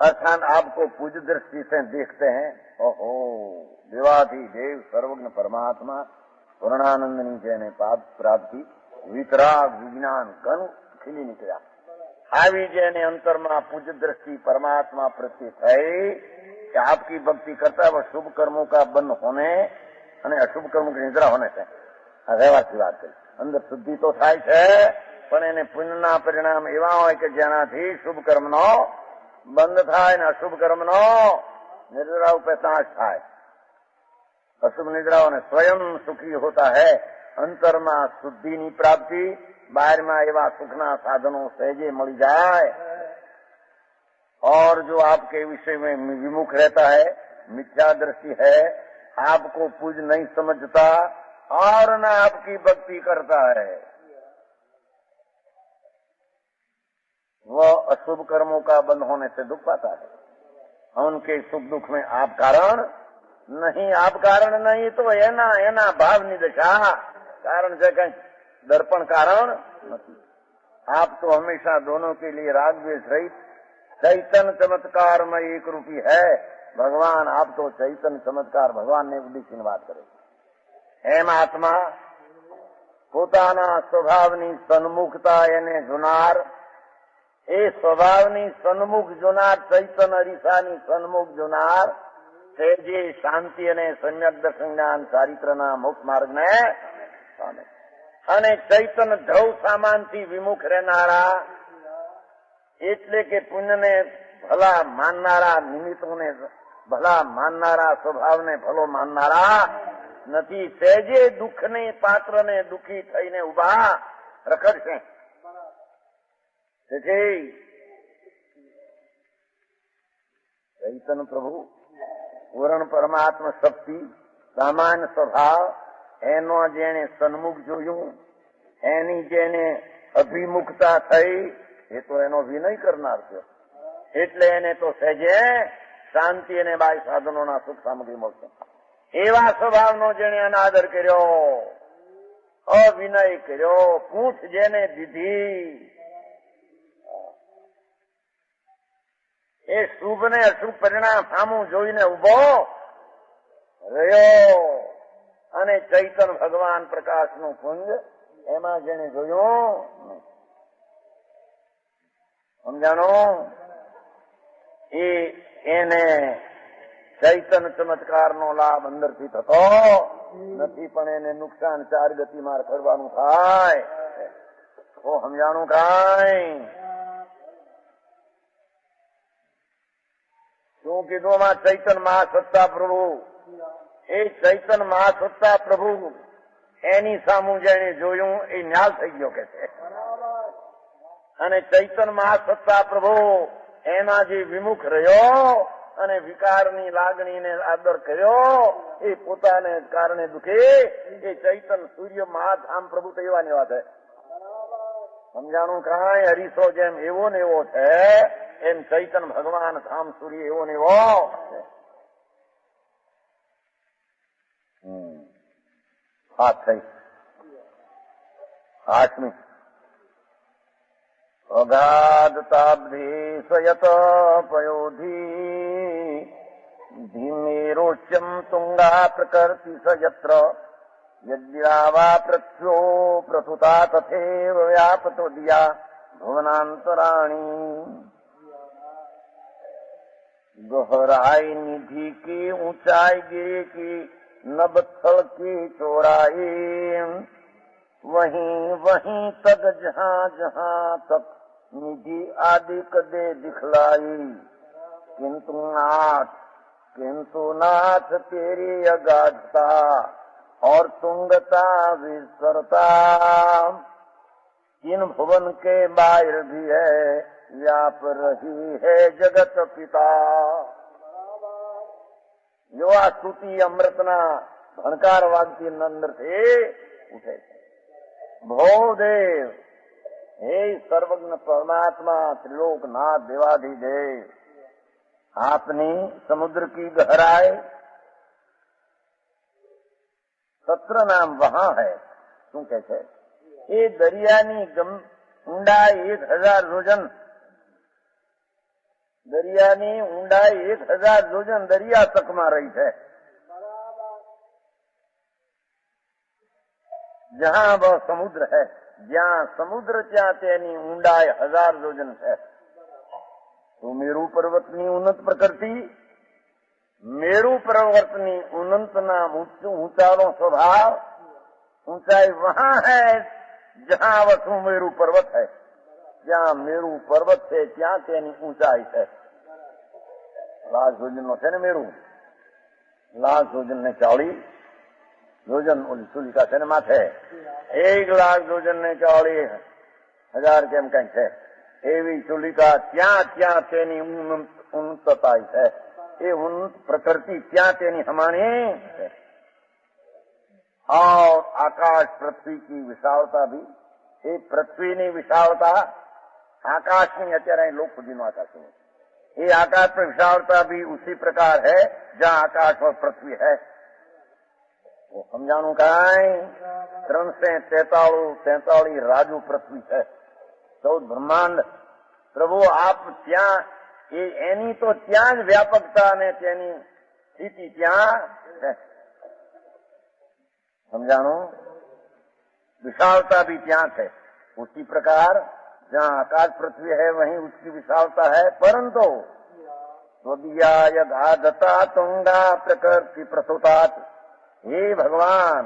अर्थात आपको पूज्य दृष्टि से देखते हैं, ओहो देवाधि देव सर्वज्ञ परमात्मा पूर्णानंदनी जेने प्राप्ति वितराग विज्ञान घन खिली निकला, આવી જેને અંતરમાં પૂज्य दृष्टि परमात्मा प्रति થઈ कि आपकी भक्ति करता है, वह शुभ कर्मों का बंध होने અને અશુભ કર્મો की निद्रा होने से આ વ્યવહારથી વાત કરી। અંદર શુદ્ધિ તો થાય છે, પણ એને પુણ્યના પરિણામ એવા હોય કે જેનાથી શુભ કર્મનો બંધ થાય ને અશુભ કર્મનો નિદ્રા ઉપર નાશ થાય। અશુભ નિદ્રાઓને સ્વયં સુખી હોता है। અંતરમાં શુદ્ધિની પ્રાપ્તિ, બાહરમાં એવા સુખના સાધનો સહેજે મળી જાય। और जो आपके विषय में विमुख रहता है, मिथ्या दृष्टि है, आपको पूज्य नहीं समझता और न आपकी भक्ति करता है, वह अशुभ कर्मों का बंध होने से दुख पाता है। उनके सुख दुख में आप कारण नहीं, आप कारण नहीं तो एना एना भावनी दशा कारण से कहीं दर्पण कारण नहीं। आप तो हमेशा दोनों के लिए राग द्वेष रहित चैतन्य चमत्कार में एक रूपी है भगवान। आप तो चैतन्य चमत्कार भगवान ने उद्देश्य बात करे। एम आत्मा પોતાના સ્વભાવની સન્મુખતા એને જોનાર, એ સ્વભાવની સન્મુખ જોનાર ચૈતન્ય અરીસાની સન્મુખ જોનાર તે જે શાંતિ અને સમ્યક દર્શન જ્ઞાન ચારિત્રના મોક્ષ માર્ગને પામે। અને ચૈતન ધ્રવ સામાનથી વિમુખ રહેનારા એટલે કે પુણ્યને ભલા માનનારા, નિમિત્તોને ભલા માનનારા, સ્વભાવને ભલો માનનારા નથી. સહેજે દુઃખને પાત્રને દુઃખી થઈને ઉભા રખડશે. તેથી ચૈતન પ્રભુ પૂર્ણ પરમાત્મ શક્તિ, સામાન્ય સ્વભાવ, એનો જેને સન્મુખ જોયું, એની જેને અભિમુખતા થઈ, એ તો એનો વિનય કરનાર થયો. એટલે એને તો સહેજે શાંતિ અને બાહ્ય સાધનોના સુખ સામગ્રી મળશે. એવા સ્વભાવનો જેને અનાદર કર્યો, અવિનય કર્યો, પૂંછ જેને દીધી, એ શુભ ને અશુભ પરિણામ સામું જોઈને ઉભો રહ્યો. અને ચૈતન ભગવાન પ્રકાશનું પુંજ એમાં જેને જોયું, સમજાણો, એને ચૈતન ચમત્કારનો લાભ અંદરથી થતો નથી, પણ એને નુકસાન ચાર ગતિમાં રખડવાનું થાય. તો સમજાણું કાંઈ? શું કીધું માં? ચૈતન મહાસત્તા પ્રભુ, એ ચૈતન મહાસત્તા પ્રભુ એની સામું જેને જોયું એ ન્યાલ થઈ ગયો કે છે. અને ચૈતન મહાસત્તા પ્રભુ એના જે વિમુખ રહ્યો અને વિકારની લાગણીને આદર કર્યો, એ પોતાને કારણે દુખે, એ ચૈતન સૂર્ય મહાધામ પ્રભુ તો એવાની વાત છે. સમજાણું કાંઈ? હરીસો જેમ એવો ને એવો છે, એમ ચૈતન ભગવાન ધામ સૂર્ય એવો ને એવો. વાત થઈ 8મી. અગાધતાબ્ધિ સ્વયત પયોધી ધીમેરોચ્યમ તુંગા પ્રકૃતિ સયત્ર યદ્યાવા પ્રત્યો પ્રથુતા તથેવ વ્યાપતો દિયા ભુવનાંતરાણી. गहराई निधि की ऊंचाई गिरी की नभ थल की चौड़ाई, वहीं वहीं तक जहाँ जहाँ तक निधि आदि कदे दिखलाई. किंतु नाथ तेरी अगाधता और तुंगता विस्तरता इन भुवन के बाहर भी है व्याप रही है जगत પિતા. જો આ સ્તુતિ અમૃતના ભણકાર વાગતી અંદરથી ઉઠે છે. ભોદેવ, હે સર્વજ્ઞ પરમાત્મા ત્રિલોકનાથ દેવાધિદેવ, આપની समुद्र की गहराई સત્ર નામ વહાં હૈ. શું કે છે? એ દરિયાની ઊંડાઈ 1000 યોજન, દરિયાની ઊંડાઈ 1000 યોજન દરિયા તકમાં રહી છે. જહાં વ સમુદ્ર है, જ્યાં સમુદ્ર ત્યાં તેની ઊંડાઈ 1000 યોજન છે. તો મેરુ પર્વતની ઉન્નત પ્રકૃતિ, મેરુ પર્વતની ઉન્નતના ઊંચાનો સ્વભાવ, ઊંચાઈ વહાં है जहां वसु मेरु पर्वत है. જ્યાં મેરુ પર્વત છે ત્યાં તેની ઊંચાઈ છે. લાખ યોજન નો છે ને મેરુ, લાખ યોજન ને 40 યોજન ઓલી સુલિકા છે ને માથે, 1 લાખ યોજન ને 40,000 કેમ કઈક છે. એવી સુલિકા ત્યાં ત્યાં તેની ઉન્નતતાઈ છે. એ ઉન્નત પ્રકૃતિ ત્યાં તેની હમાણી છે. और आकाश पृथ्वी की विशालता भी, ये पृथ्वी ने विशालता आकाश में, અત્યારે लोक बुद्धि नो आकाश में, ये आकाश पर विशालता भी उसी प्रकार है जहाँ आकाश और पृथ्वी है. वो समझाणु काई? 343 રાજુ પૃથ્વી છે, 14 બ્રહ્માંડ. પ્રભુ આપ ત્યાં એની તો ત્યાં જ વ્યાપકતા અને તેની સ્થિતિ ત્યાં છે. समझानो? विशालता भी ત્યાં છે. उसी प्रकार जहाँ आकाश पृथ्वी है वहीं उसकी विशालता है. परंतु स्वदीयाय गाधता तुंगा प्रकृति प्रसुतात, हे भगवान,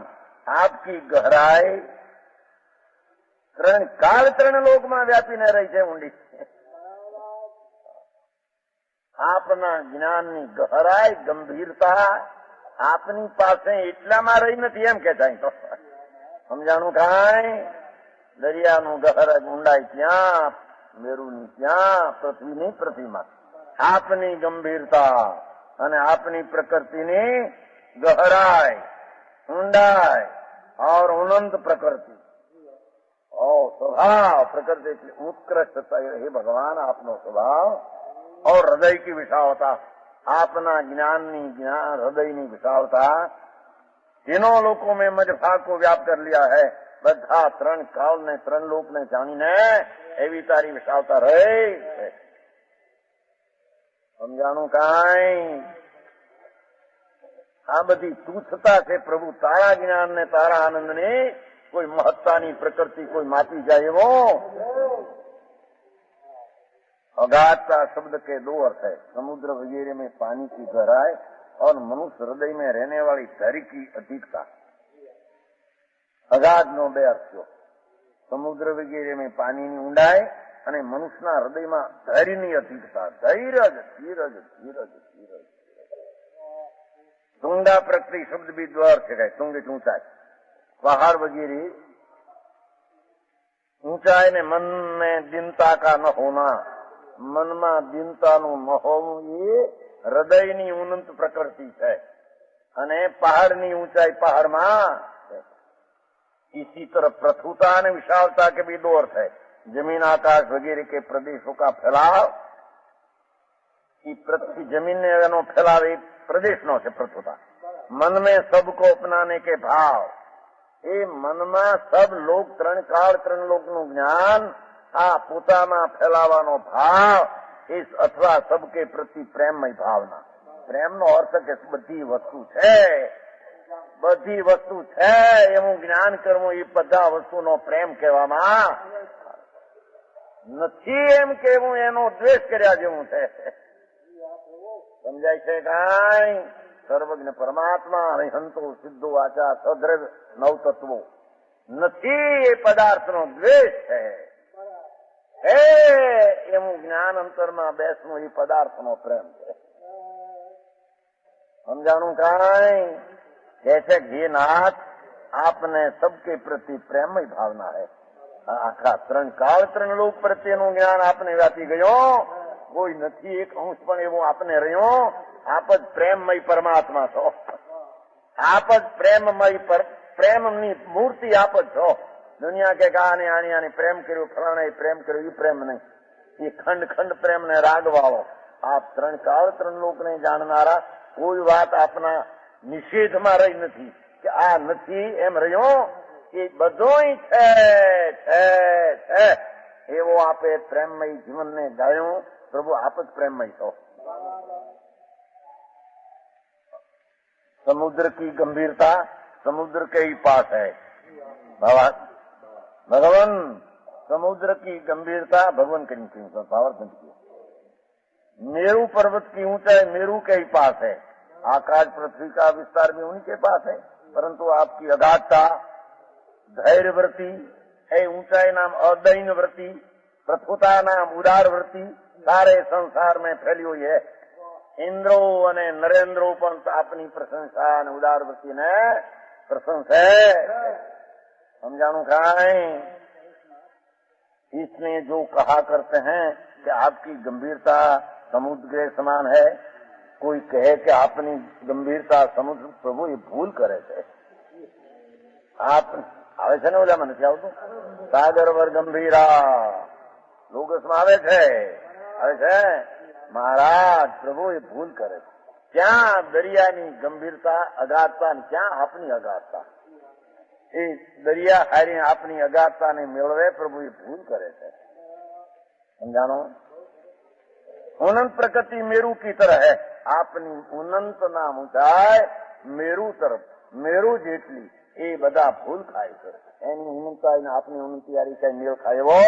आपकी गहराई ત્રણ કાળ ત્રણ લોકમાં વ્યાપીને રહી છે ઊંડી. આપના જ્ઞાનની ગહરાઈ ગંભીરતા આપની પાસે એટલામાં રહી નથી એમ કે થાય તો સમજાણું કાંઈ? દરિયાનું ગહરાઈ ઊંડાઈ ત્યાં, મેરુની ત્યાં, પૃથ્વીની પ્રતિમા. આપની ગંભીરતા અને આપની પ્રકૃતિની ગહરાઈ ઊંડાઈ और अनंत प्रकृति और स्वभाव प्रकृति की उत्कृष्टता, हे भगवान आपनो स्वभाव और हृदय की विशालता, आपना ज्ञान हृदय ની વિશાળતા तीनों लोकों में मज भाग को व्याप कर लिया है. બધા ત્રણ કાળ ને ત્રણ લોક ને જાણીને એવી તારી વિશાળતા રહી છે. સમજાણું કાંઈ? આ બધી તુચ્છતા છે પ્રભુ. તારા જ્ઞાન ને તારા આનંદ ને કોઈ મહત્તાની પ્રકૃતિ કોઈ માપી જાય એવો. अगाधता शब्द के दो अर्थ है. समुद्र वगैरह में पानी की गहराई और मनुष्य हृदय में रहने वाली धैर्य की अधिकता. अगाध नो બે અર્થ થયો. સમુદ્ર વગેરે में પાણીની ઊંડાઈ અને મનુષ્યના હૃદયમાં ધૈર્યની અધિકતા. ધૈર્ય ધીરજ ધીરજ ધીરજ. तुंगा प्रकृति शब्द भी दो अर्थ है. तुंग ऊंचाई, पहाड़ वगैरह ऊंचाई ने मन में दीनता का न होना, મનમાં દીનતાનું ન હોવું એ હૃદયની ઉન્નત પ્રકૃતિ છે. અને પહાડની ઊંચાઈ પહાડમાં છે. इसी तरह प्रथुता અને विशालता के भी दो अर्थ है. जमीन आकाश वगैरह के प्रदेशों का फैलाव, पृथ्वी जमीन ने एनो फैलाव एक प्रदेश नो છે प्रथुता. मन में सबको अपनाने के भाव, એ મનમાં સબ લોક ત્રણ કાળ ત્રણ લોકનું જ્ઞાન આ પોતામાં ફેલાવાનો ભાવ એ અથવા સબકે પ્રતિ પ્રેમમય ભાવના. પ્રેમનો અર્થ કે બધી વસ્તુ છે, બધી વસ્તુ છે એવું જ્ઞાન કરવું એ બધા વસ્તુનો પ્રેમ કહેવામાં નથી એમ કેવું એનો દ્વેષ કર્યા જેવું છે. સમજાય છે કાંઈ? સર્વજ્ઞ પરમાત્મા હંતો સિદ્ધો આચાર સદ્રવ્ય નવ તત્વો નથી એ પદાર્થનો દ્વેષ છે. એવું જ્ઞાન અંતરમાં બેસવું એ પદાર્થનો પ્રેમ છે. સમજાણું કાંઈ? जैसे हे नाथ आपने सबके प्रति प्रेममय भावना है. આખા ત્રણ કાળ ત્રણ લોક પ્રત્યેનું જ્ઞાન આપને વ્યાપી ગયો. કોઈ નથી એક અંશ પણ એવો આપને રહ્યો. આપ જ પ્રેમમય પરમાત્મા છો. આપ જ પ્રેમમય પ્રેમની મૂર્તિ આપ જ છો. દુનિયા કે આને આને પ્રેમ કર્યો, ફલાણે પ્રેમ કર્યો, એ પ્રેમ નહીં. એ ખંડ ખંડ પ્રેમ ને રાગ વાળો. આપ ત્રણ કાળ ત્રણ લોકને જાણનારા, કોઈ વાત આપના નિષેધમાં રહી નથી કે આ નથી એમ રહ્યો. એ બધોય છે એવો આપે પ્રેમમય જીવનને ગાયું. પ્રભુ આપ જ પ્રેમમય છો. समुद्र की गंभीरता समुद्र के ही पास है. भगवान समुद्र की गंभीरता भगवान की भावार्थ की. मेरू पर्वत की ऊंचाई मेरू के ही पास है. आकाश पृथ्वी का विस्तार भी उन्हीं के पास है. परंतु आपकी अगाधता धैर्य वृत्ति है. ऊंचाई नाम अदैन वृत्ति, प्रथुता नाम उदार वृत्ति सारे संसार में फैली हुई है. इंद्रो અને નરેન્દ્રો પણ આપની પ્રશંસા અને ઉદાર વૃત્તિને પ્રશંસે. समझाणु खाएं? इसमें जो कहा करते हैं कि आपकी गंभीरता समुद्र के समान है, कोई कहे कि आपनी गंभीरता समुद्र, प्रभु ये भूल करे थे. आप આવે છે ને ઓલામાં નથી આવતું? સાગર વર ગંભીરા લોગસમાં આવે છે મહારાજ. પ્રભુ એ ભૂલ કરે છે. ક્યાં દરિયાની ગંભીરતા અગાધતા ને ક્યાં આપની અગાધતા. એ દરિયા હારી આપની અગાધતાને મેળવે પ્રભુ એ ભૂલ કરે છે. સમજાણો? उन्नत प्रकृति मेरू की तरह है. આપની ઉન્નત ના ઊંચાઈ મેરુ તરફ, મેરુ જેટલી એ બધા ભૂલ ખાય છે. એની ઉન્નતાઈ ને આપની ઉન્નતિ યારી કઈ મેળ ખાય वो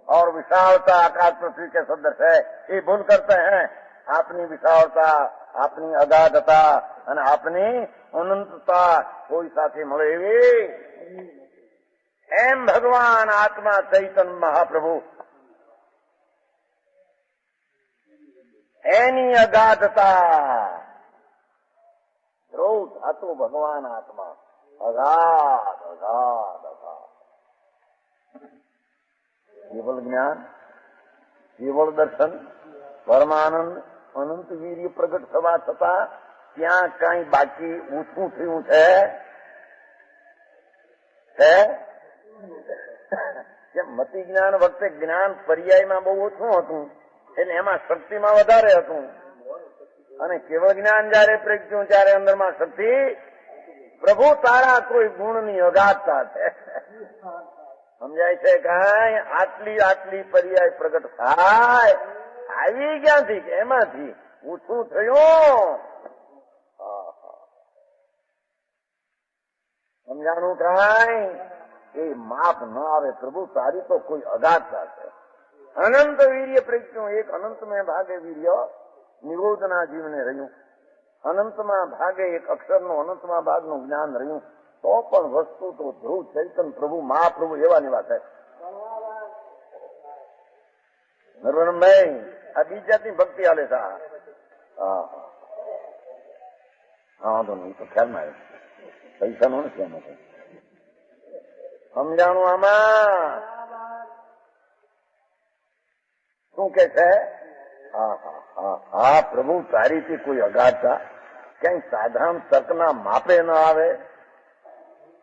और विशालता आकाश पृथ्वी के सदृश है, ये भूल करते हैं. આપની વિશાળતા, આપની અગાધતા અને આપની અનંતતા કોઈ સાથે મળે એવી એમ ભગવાન આત્મા ચૈતન્ય મહાપ્રભુ એની અગાધતા ધ્રુવ ધાતુ ભગવાન આત્મા અગાધ અગાધ અગાધ કેવળ જ્ઞાન કેવળ દર્શન પરમાનંદ અનંત વીર્ય પ્રગટ થવા છતાં ત્યાં કઈ બાકી ઊંચું થયું છે કેમ મતિ જ્ઞાન વખતે જ્ઞાન પર્યાયમાં બહુ ઓછું હતું એટલે એમાં શક્તિમાં વધારે હતું અને કેવળ જ્ઞાન જયારે પ્રગટ્યું ત્યારે અંદરમાં શક્તિ પ્રભુ તારા કોઈ ગુણની અગાધતા છે સમજાય છે કઈ આટલી આટલી પર્યાય પ્રગટ થાય આવી ક્યાંથી કે એમાંથી ઊંચું થયું સમજાણું કઈ એ માપ ન આવે પ્રભુ તારી તો કોઈ અગાધતા છે અનંત વીર્ય પ્રગટ્યું એક અનંતમય ભાગે વીર્ય નિરોધના જીવને રહ્યું અનંતમાં ભાગે એક અક્ષરનું અનંતમાં ભાગનું જ્ઞાન રહ્યું તો પણ વસ્તુ તો ધ્રુવ ચૈતન્ય પ્રભુ મહાપ્રભુ એવાની વાત છે નરવણભાઈ આ બીજાની ભક્તિ હાલે છે હા તો નહીં તો ખ્યાલમાં આવે પૈસા નો નથી એમાં સમજાણું આમાં શું કે છે હા પ્રભુ તારીથી કોઈ અગાધતા ક્યાંય સાધારણ તર્કના માપે ન આવે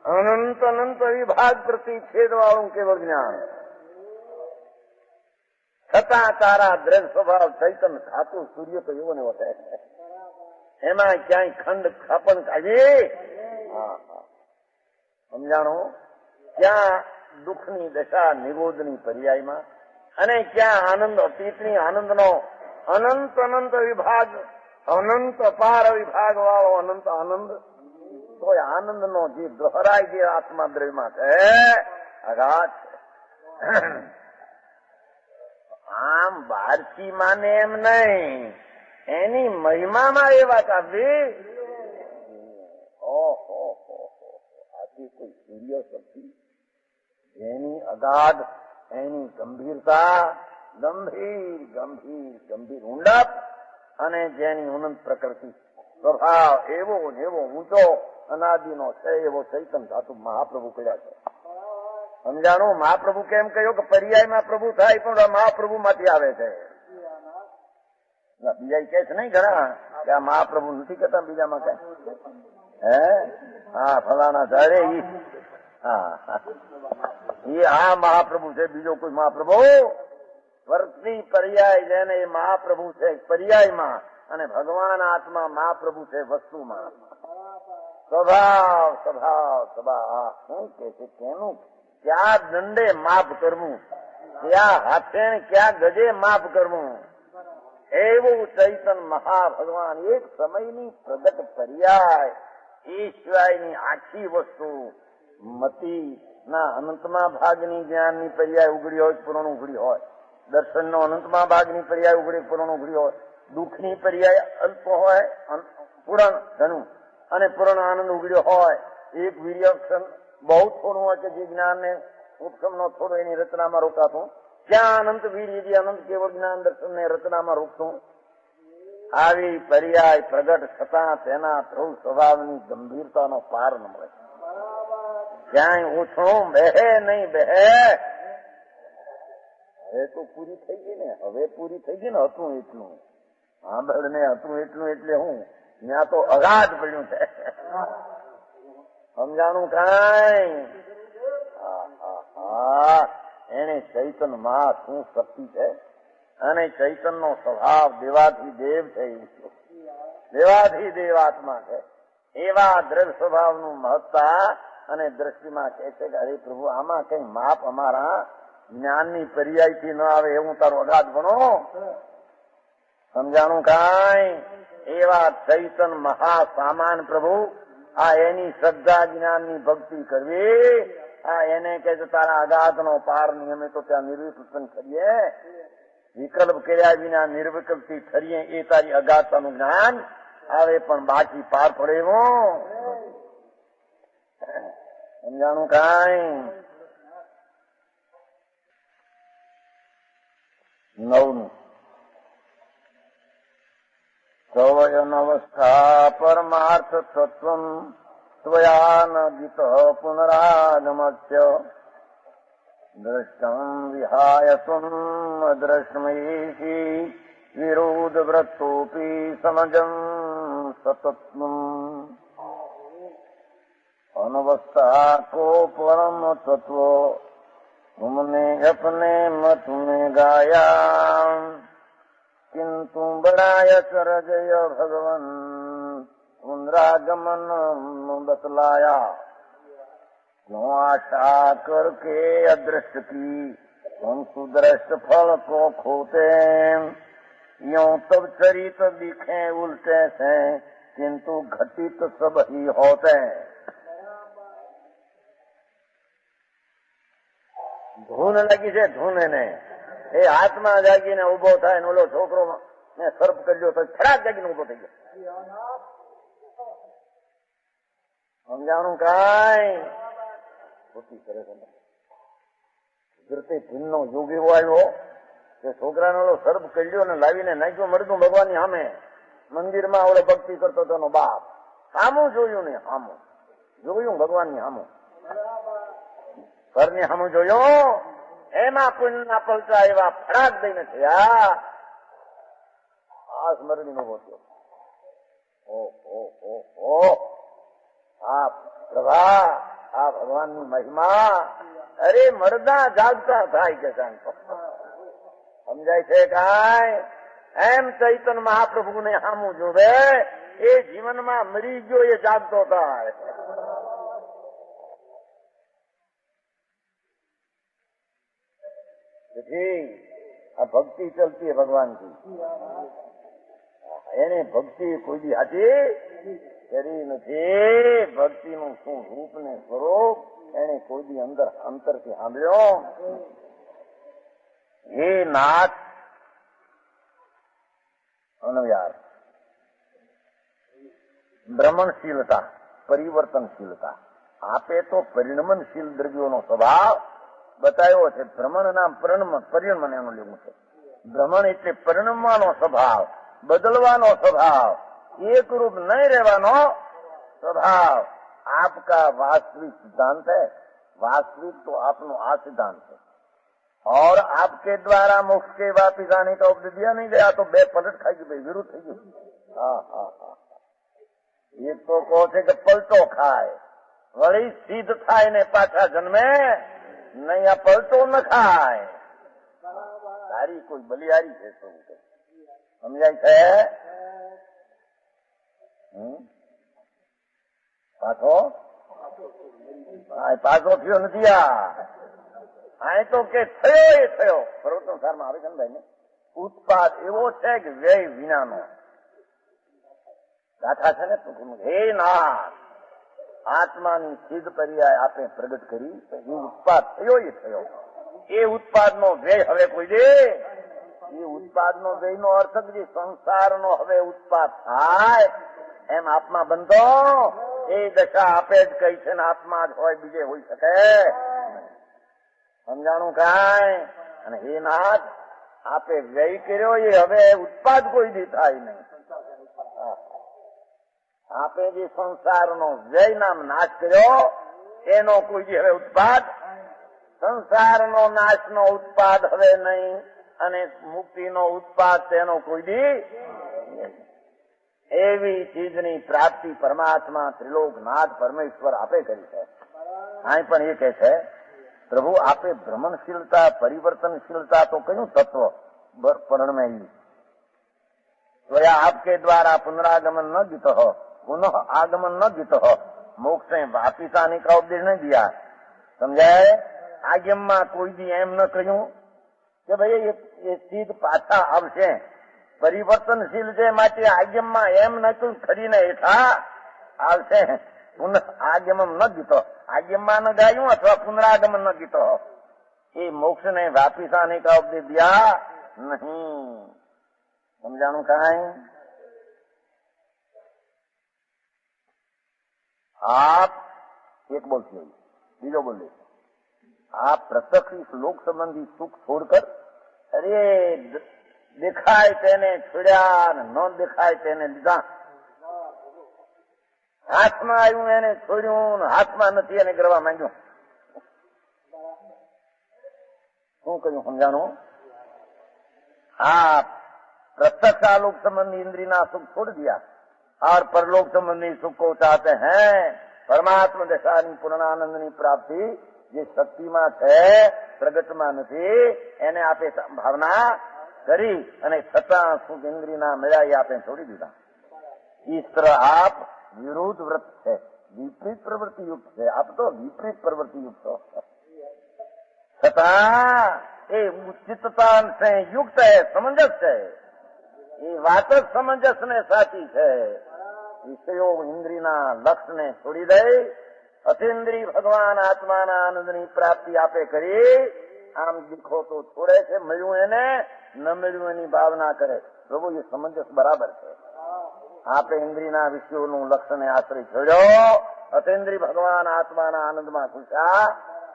અનંત અનંત વિભાગ પ્રતિ છેદ વાળું કેવળ જ્ઞાન છતાં તારા દ્રઢ સ્વભાવ ચૈતન્ય ખાતું સૂર્ય તો એવો ને એવો છે એમાં ક્યાંય ખંડ ખાપણ કાઢી સમજાણું ક્યાં દુઃખની દશા નિરોધની પર્યાયમાં અને ક્યાં આનંદ અતીતની આનંદનો અનંત અનંત વિભાગ અનંત પાર વિભાગ વાળો અનંત આનંદ તો આનંદનો જે દોહરાય જે આત્મા દ્રવ્યમાં છે અગાધ છે આમ બહારથી માને એમ નહીં એની મહિમામાં એ વાત આવી આથી કોઈ સૂર્ય શક્તિ એની અગાધ એની ગંભીરતા ગંભીર ગંભીર ગંભીર ઊંડપ અને જેની અનંત પ્રકૃતિ સ્વભાવ એવો એવો ઊંચો અનાદિનો છે એવો ચૈતન્ય ધાતુ મહાપ્રભુ કહ્યા છે સમજાણું મહાપ્રભુ કેમ કહ્યું કે પર્યાયમાં પ્રભુ થાય પણ મહાપ્રભુ માંથી આવે છે બીજા કે છે નહીં ઘણા કે આ મહાપ્રભુ નથી કહેતા બીજામાં કઈ હે હા ફલાણા ધારે આ મહાપ્રભુ છે બીજો કોઈ મહાપ્રભુ વર્તી પર્યાય જેને એ મહાપ્રભુ છે પર્યાયમાં અને ભગવાન આત્મા મહાપ્રભુ છે વસ્તુમાં સ્વભાવ સ્વભાવ સ્વભાવ શું કે છે કેનું ક્યાં દંડે માપ કરવું ક્યાં હાથે ક્યાં ગજે માપ કરવું એવું ચૈતન્ય મહાભગવાન એક સમયની પ્રગટ પર્યાય એ સિવાયની આખી વસ્તુ મતિ ના અનંતમાં ભાગની જ્ઞાનની પર્યાય ઉઘડી હોય પૂર્ણ ઉઘડી હોય દર્શનનો અનંતમાં ભાગની પર્યાય ઉઘડી પૂર્ણ ઉઘડી હોય દુઃખની પર્યાય અલ્પ હોય પૂરણ ઘણું અને પૂર્ણ આનંદ ઉઘડ્યો હોય એક વીર્યક્ષણ બહુ થોડું હોય કે જે જ્ઞાનને ઉપશમનો થોડો એની રચનામાં રોકાતું ક્યાં અનંત વીર્ય જે અનંત કેવળ જ્ઞાન દર્શનને રચનામાં રોકતું આવી પર્યાય પ્રગટ થતા તેના ધ્રુવ સ્વભાવની ગંભીરતાનો પાર ન મળે ક્યાંય ઓછું બેહે નહીં બેહે હવે તો પૂરી થઈ ગઈ ને હવે પૂરી થઈ ગઈ ને હતું એટલું આંબળ ને હતું એટલું એટલે હું ત્યાં તો અગાધ પડ્યું છે સમજાણું કઈ એને ચૈતન્ય માં શું શક્તિ છે અને ચૈતન્ય નો સ્વભાવ દેવાથી દેવ છે દેવાથી દેવાત્મા છે એવા દ્રઢ સ્વભાવનું મહત્તા અને દ્રષ્ટિમાં કહે છે કે અરે પ્રભુ આમાં કઈ માપ અમારા જ્ઞાનની પર્યાયથી ન આવે એવું તારું અગાધ બનો સમજાણું કઈ એવા ચૈતન્ય મહાસામાન પ્રભુ આ એની શ્રદ્ધા જ્ઞાનની ભક્તિ કરવી આ એને કે તારા અગાધ નો પાર ની અમે તો ત્યાં નિર્વિકલ્પન કરીએ વિકલ્પ કર્યા વિના નિર્વિકલ્પથી ઠરીએ એ તારી અગાધતાનું જ્ઞાન આવે પણ બાકી પાર પડે એવું સમજાણું કઈ 9 સવયનવસ્થા પરમાર્થ તત્વં ત્વયા ન ગીત પુનરાગમસ્ય દ્રષ્ટં વિહાય ત્વં અદ્રશ્મૈષી વિરોધ વૃત્તોપી સમજં સતત્વં અનવસ્થા કો પરમ તત્વ तुमने अपने मत में गाया किंतु बड़ाय करजय भगवन पुनरागमन बतलाया क्यों आशा करके अदृष्ट की तुम सुदृष्ट फल को खोते यूं तब चरित दिखे उल्टे से किंतु घटित सब ही होते ધૂન લાગી છે ધૂન એને એ હાથમાં જાગીને ઉભો થાય ને ઓલો છોકરો ને સર્પ કર્યો તો ખરાબ જાગીને ઉભો થઈ ગયો સમજાણું કાંઈ ખોટી કરે છે કુદરતી ભીનનો યુગ એવો આવ્યો કે છોકરાને ઓલો સર્પ કર્યો ને લાવીને નાખ્યો મળતું ભગવાનની સામે મંદિરમાં ઓલો ભક્તિ કરતો હતો એનો બાપ સામું જોયું ને સામું જોયું ભગવાનની સામું ઘરની સામું જોયો એમાં પુણ્યના પલટા એવા ફરાક દઈને થયા આ સ્મરણી નો થયો આ પ્રભા આ ભગવાનની મહિમા અરે મરદા જાગતા થાય કે સમજાય છે કાંઈ એમ ચૈતન્ય મહાપ્રભુને સામું જોવે એ જીવનમાં મરી ગયો એ જાગતો થાય આ ભક્તિ ચલતી હે ભગવાન કી એને ભક્તિ કોઈ દી હાજી કરી નથી ભક્તિનું શું રૂપ ને સ્વરૂપ એને કોઈ દી અંતરથી સાંભળ્યો હે નાથ અનવ્યાર ભ્રમણશીલતા પરિવર્તનશીલતા આપે તો પરિણમનશીલ દ્રવ્યોનો સ્વભાવ બતાવ્યો છે ભ્રમણના પરિણમન એનું લેવું છે ભ્રમણ એટલે પરિણમવાનો સ્વભાવ બદલવાનો સ્વભાવ એકરૂપ નહીં રહેવાનો स्वभाव आपका वास्तविक सिद्धांत है वास्तविक तो आपनो आ सिद्धांत है और आपके द्वारा मोक्ष के वापिस आने का उपदेश दिया नहीं गया तो बे पलट खाएगी भाई विरुद्ध થઈ ગયું એક તો કહો છે કે પલટો ખાય વળી સિદ્ધ થાય ને પાછા જન્મે નહીં આ પલટો ન ખાય તારી કોઈ બલિયારી છે શું સમજાય છે પાછો થયો નથી આ તો કે થયો એ થયો પ્રવર્તન સારમાં આવે છે ને ભાઈ ને ઉત્પાદ એવો છે કે વ્યય વિનાનો ગાથા છે ને હે નાથ આત્માની સિદ્ધ પર્યાય આપણે પ્રગટ કરી એ ઉત્પાદ થયો એ થયો એ ઉત્પાદનો વ્યય હવે કોઈ દે એ ઉત્પાદનો વ્યયનો અર્થ જે સંસારનો હવે ઉત્પાદ થાય એમ આત્મા બનતો એ દશા આપે જ કઈ છે ને આત્મા જ હોય બીજે હોઈ શકે સમજાણું કાંઈ અને હે નાથ આપે વ્યય કર્યો એ હવે ઉત્પાદ કોઈ દી થાય નહીં આપે જે સંસારનો વ્યય નામ નાશ કર્યો એનો કોઈ દી હવે ઉત્પાદ સંસારનો નાશનો ઉત્પાદ હવે નહીં અને મુક્તિનો ઉત્પાદ તેનો કોઈ દી એવી ચીજની પ્રાપ્તિ પરમાત્મા ત્રિલોકનાથ પરમેશ્વર આપે કરી છે અહીં પણ એ કહે છે પ્રભુ આપે ભ્રમણશીલતા પરિવર્તનશીલતા તો કયું તત્વ પરણમેલી त्वया आपके द्वारा पुनरागमन न गीत हो पुनः आगमन न गीत हो मोक्ष में वापिस आने का उपदेश नहीं दिया समझाए आगम में कोई दी एम न कहूं कि भाई ये चीज पाछा आवशे परिवर्तनशील છે માટે આગમમાં એમ નતું ખરીને હેઠા આવશે પુનઃ આગમન ન ગીતો આગમમાં ન ગાયું અથવા પુનરાગમન ન ગીતો એ મોક્ષને વાપિસ આને કા ઉપદેશ દિયા નહીં સમજાણું કાંઈ आप एक बोलते बीजो बोले आप प्रत्यक्ष इस लोक संबंधी सुख छोड़कर અરે દેખાય તેને છોડ્યા ને ન દેખાય તેને લીધા. હાથમાં આવ્યું એને છોડ્યું ને હાથમાં નથી એને કરવા માંગ્યું. શું કહ્યું સમજાણું? हाँ, प्रत्यक्ष आलोक संबंधी इंद्रिय ना सुख छोड़ दिया और परलोक संबंधी सुख को चाहते हैं. परमात्मा दशानी पूर्णानंदनी प्राप्ति જે શક્તિમાં છે પ્રગટમાં નથી એને આપે ભાવના કરી અને છતાં સુખ ઇન્દ્રિયના મળ્યા એ આપે છોડી દીધા. इस तरह आप विरोध व्रत है, विपरीत प्रवृत्ति युक्त है. आप तो विपरीत प्रवृत्ति युक्त हो छતાં એ ઉચિતતા से युक्त है, समंजस है. એ વાત જ સમંજસ ને સાચી છે. વિષયો ઇન્દ્રિયના લક્ષ્યને છોડી દઈ અતિન્દ્રિય ભગવાન આત્માના આનંદની પ્રાપ્તિ આપે કરી. આમ દીખો તો છોડે છે, મળ્યું એને ન મળ્યું એની ભાવના કરે. પ્રભુ એ સમંજસ બરાબર છે. આપે ઇન્દ્રિયના વિષયોનું લક્ષ્યને આશ્રય છોડ્યો, અતિન્દ્રિય ભગવાન આત્માના આનંદમાં ખુશા.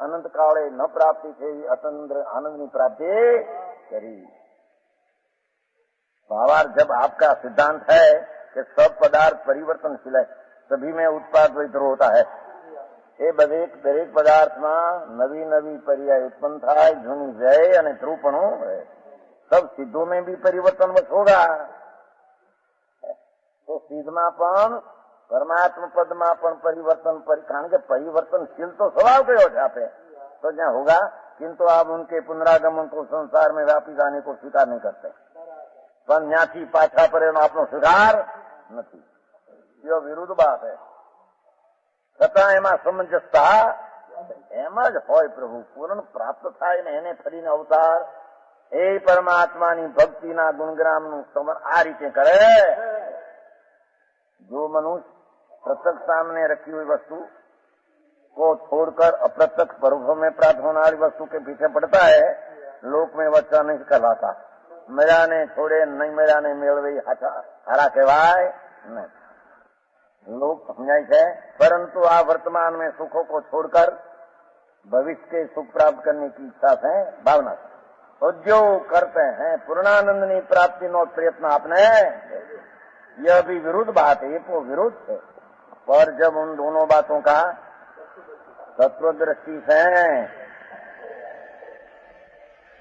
अनंत काले न प्राप्ति थे अतंद्र आनंद की प्राप्ति करी. भावार्थ जब आपका सिद्धांत है कि सब पदार्थ परिवर्तनशील है, सभी में उत्पाद विद्रोह होता है. ये दरेक पदार्थ में नवी नवी पर्याय उत्पन्न था, जूनी जय और ध्रुवपणु है. सब सिद्धों में भी परिवर्तन बस होगा. तो सिद्ध में पण परमात्मा पद में पण परिवर्तन कारण के परिवर्तनशील तो स्वभाव कयो है आपे तो ज्યાં होगा, किंतु आप उनके पुनरागमन को संसार में व्यापी जाने को स्वीकार नहीं करते. पण न्याथी पाछा परेनो आपनो स्वीकार નથી. यो विरुद्ध बात है. છતાં એમાં સમંજસતા એમ જ હોય. પ્રભુ પૂર્ણ પ્રાપ્ત થાય ને એને ફરીને અવતાર એ પરમાત્માની ભક્તિના ગુણગ્રામનું સ્મરણ આ રીતે કરે. जो मनुष्य प्रत्यक्ष सामने रखी हुई वस्तु को छोड़कर अप्रत्यक्ष परोक्ष में प्राप्त होने वाली वस्तु के पीछे पड़ता है, लोक में वच्चा नहीं कहलाता. मेरा ने छोड़े नहीं मेरा ने मेलवे हारा कहवाय नहीं. लोग समझाई है. परंतु आ वर्तमान में सुखों को छोड़कर भविष्य के सुख प्राप्त करने की इच्छा से भावना उद्योग करते हैं. पूर्णानंदनी प्राप्ति नो प्रयत्न आपने, यह भी विरुद्ध बात है. ये तो विरुद्ध है. पर जब उन दोनों बातों का तत्व दृष्टि से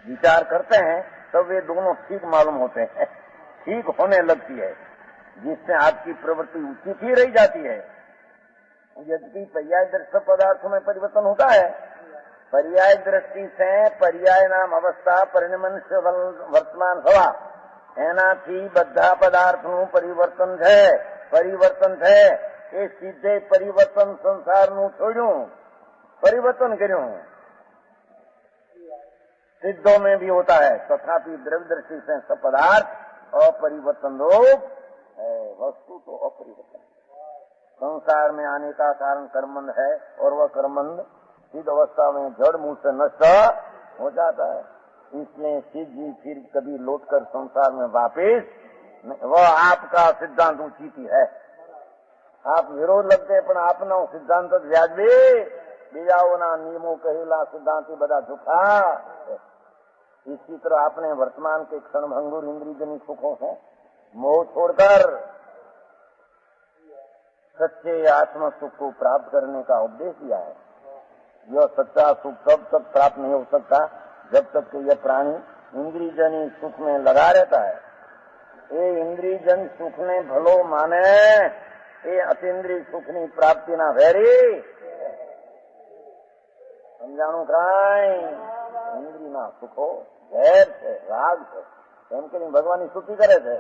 विचार करते हैं तब वे दोनों ठीक मालूम होते हैं, ठीक होने लगती है, जिससे आपकी प्रवृत्ति उचित ही रही जाती है. यद्यपि पर्याय दृष्टि पदार्थों में परिवर्तन होता है, पर्याय दृष्टि से पर्याय नाम अवस्था परिणमन से वर्तमान हवा એનાથી બધા પદાર્થનું પરિવર્તન છે. એ સીધે પરિવર્તન સંસારનું છોડ્યું, પરિवर्तन કર્યું. सिद्धों में भी होता है, तथापि द्रव्य दृष्टि से सब पदार्थ अपरिवर्तन रूप है. वस्तु तो अपरिवर्तन. संसार में आने का कारण कर्मंद है और वह कर्मंद सिद्ध अवस्था में जड़ मुंह से नष्ट हो जाता है. इसमें सिद्ध जी फिर कभी लौटकर संसार में वापिस, वह आपका सिद्धांत उचित ही है. आप विरोध लगते पण आपनो सिद्धांत व्याजबी, बीजाओना नियमों कहेला सिद्धांत बड़ा झूठा. इसी तरह आपने वर्तमान के क्षण भंगुर इंद्रियजनित सुखों से मोह छोड़कर सच्चे आत्म सुख को प्राप्त करने का उपदेश दिया है. यह सच्चा सुख तब तक प्राप्त नहीं हो सकता जब तक कि यह प्राणी इंद्रियजनी सुख में लगा रहता है. ये इंद्रियजन सुख ने भलो माने ये अतीन्द्रिय सुख ની પ્રાપ્તિના વેરી સમજાણું કાંઈ. ઇન્દ્રિયના સુખો ઝેર છે, રાગ છે. એમ કે ભગવાનની સ્તુતિ કરે છે.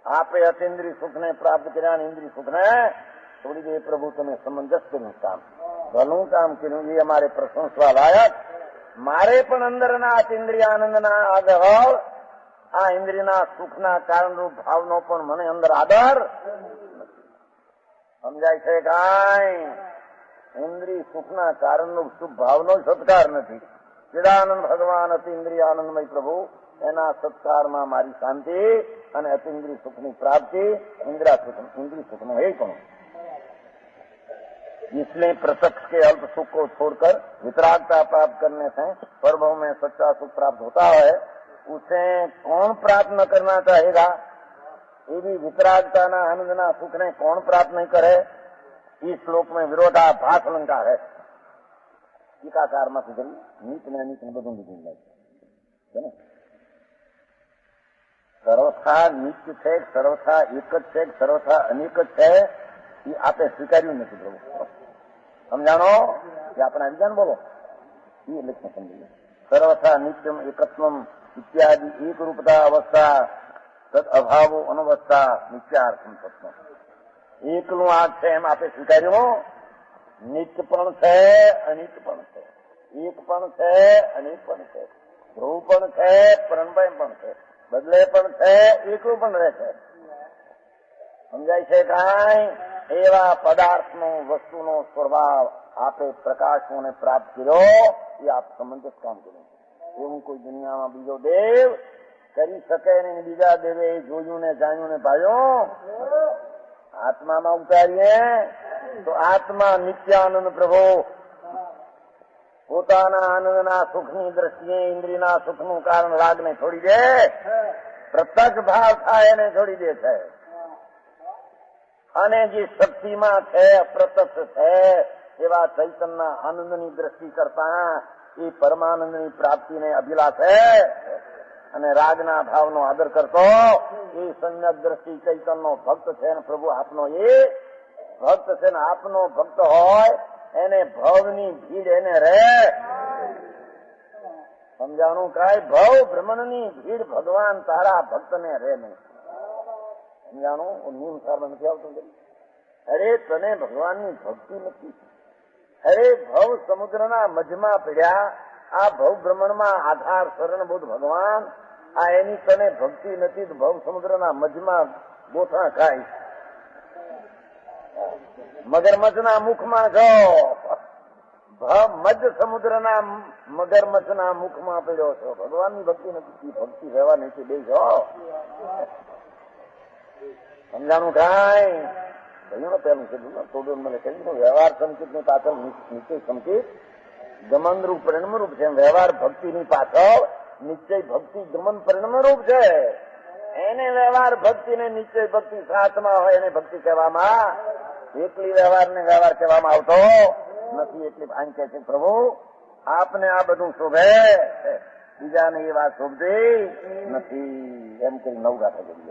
આપે અતીન્દ્રિય સુખને પ્રાપ્ત કર્યા અને ઇન્દ્રિય સુખને છોડી દે. પ્રભુ તમે સમંજસ કર્યું કામ, ભલું કામ કર્યું. એ અમારે પ્રશંસવા લાયક. મારે પણ અંદરના અતીન્દ્રિય આનંદના આદર, આ ઇન્દ્રિયના સુખના કારણરૂપ ભાવનો પણ મને અંદર આદર સમજાય છે કાંઈ. ઇન્દ્રિય સુખના કારણરૂપ શુભ ભાવનો સત્કાર નથી. ચિદાનંદ ભગવાન અતિન્દ્રિય આનંદમય પ્રભુ એના સત્કારમાં મારી શાંતિ અને અતિન્દ્રિય સુખની પ્રાપ્તિ, ઇન્દ્રિય સુખનો એ પણ. इसलिए प्रत्यक्ष के अल्प सुख को छोड़कर वितरागता प्राप्त करने से परभव में सच्चा सुख प्राप्त होता है. उसे कौन प्राप्त न करना चाहेगा? एवी वितरागताना आनंदना सुख ने कौन प्राप्त नहीं करे? इस श्लोक में विरोधाभास अलंकार है. ટીકાકારમાંથી કરી નીત ને અનિત ને બધું લીધું છે ને. સર્વથા નિત્ય છે, સર્વથા એક જ છે, સર્વથા અનેક જ છે, એ આપે સ્વીકાર્યું નથી પ્રભુ. સમજાણો કે આપણે વિજ્ઞાન બોલો એ લક્ષણ સમજી. સર્વથા નિત્યમ એકત્વમ ઇત્યાદિ એક રૂપતા અવસ્થા તદ અભાવો અનવસ્થા નિત્યાર્થમ સત્વમ. એકલું આ છે એમ આપે સ્વીકાર્યું. નિત્ય પણ છે, અનિત પણ છે, એક પણ છે, અનેક પણ છે, ધ્રુવ પણ છે, પરણભાઈ પણ છે, બદલે પણ છે, એકલું પણ રહે છે. સમજાય છે કાંઈ? એવા પદાર્થનો વસ્તુનો સ્વભાવ આપે પ્રકાશોને પ્રાપ્ત કર્યો એ આપ સમંજસ કામ કર્યું. એવું કોઈ દુનિયામાં બીજો દેવ કરી શકે ને બીજા દેવે જોયું ને જાણ્યું ને ભાઈઓ આત્મામાં ઉતારીએ તો આત્મા નિત્યાનંદ પ્રભુ પોતાના આનંદના સુખની દ્રષ્ટિએ ઇન્દ્રિયના સુખનું કારણ રાગને છોડી દે, પ્રત્યક્ષ ભાવ થાય એને છોડી દે છે. અને જે શક્તિમાં છે, અપ્રત્યક્ષ છે એવા ચૈતનના આનંદની દ્રષ્ટિ કરતા એ પરમાનંદની પ્રાપ્તિને અભિલાષે અને રાગના ભાવનો આદર કરતો એ સમ્યક દ્રષ્ટિ ચૈતનનો ભક્ત છે ને પ્રભુ આપનો એ ભક્ત છે ને આપનો ભક્ત હોય એને ભવની ભીડ એને રહે. સમજાણું કાંઈ? ભવ ભ્રમણની ભીડ ભગવાન તારા ભક્તને રહે નહીં. સમજાણું? નિયમ સારમાં નથી આવતું. અરે તને ભગવાનની ભક્તિ નથી. અરે ભવ સમુદ્રના મધ્યમાં પડ્યા આ ભવ ભ્રમણમાં આધાર શરણબોધ ભગવાન આ એની તને ભક્તિ નથી તો ભવ સમુદ્રના મધ્યમાં ગોઠા ખાય. મગરમચ્છના મુખમાં છો, મધ્ય સમુદ્રના મગરમચ્છના મુખમાં પડ્યો છો. ભગવાનની ભક્તિ નથી, ભક્તિ રહેવા નથી બે છો. સમજાણું કાંઈ? કહ્યું ને પેલું કીધું ને થોડું મને કહ્યું વ્યવહાર સંકેત ની પાછળ નિશ્ચય સંકેત ગમન રૂપ પરિણમ રૂપ છે. વ્યવહાર ભક્તિની પાછળ નિશ્ચય ભક્તિ ગમન પરિણમ રૂપ છે. એને વ્યવહાર ભક્તિ ને નિશ્ચય ભક્તિ સાથમાં હોય એને ભક્તિ કહેવામાં, એકલી વ્યવહારને વ્યવહાર કહેવામાં આવતો નથી. એટલે આમ કહે છે પ્રભુ આપને આ બધું શોભે, બીજાને એ વાત શોભતી નથી. એમ કરી નવગાથા કરી.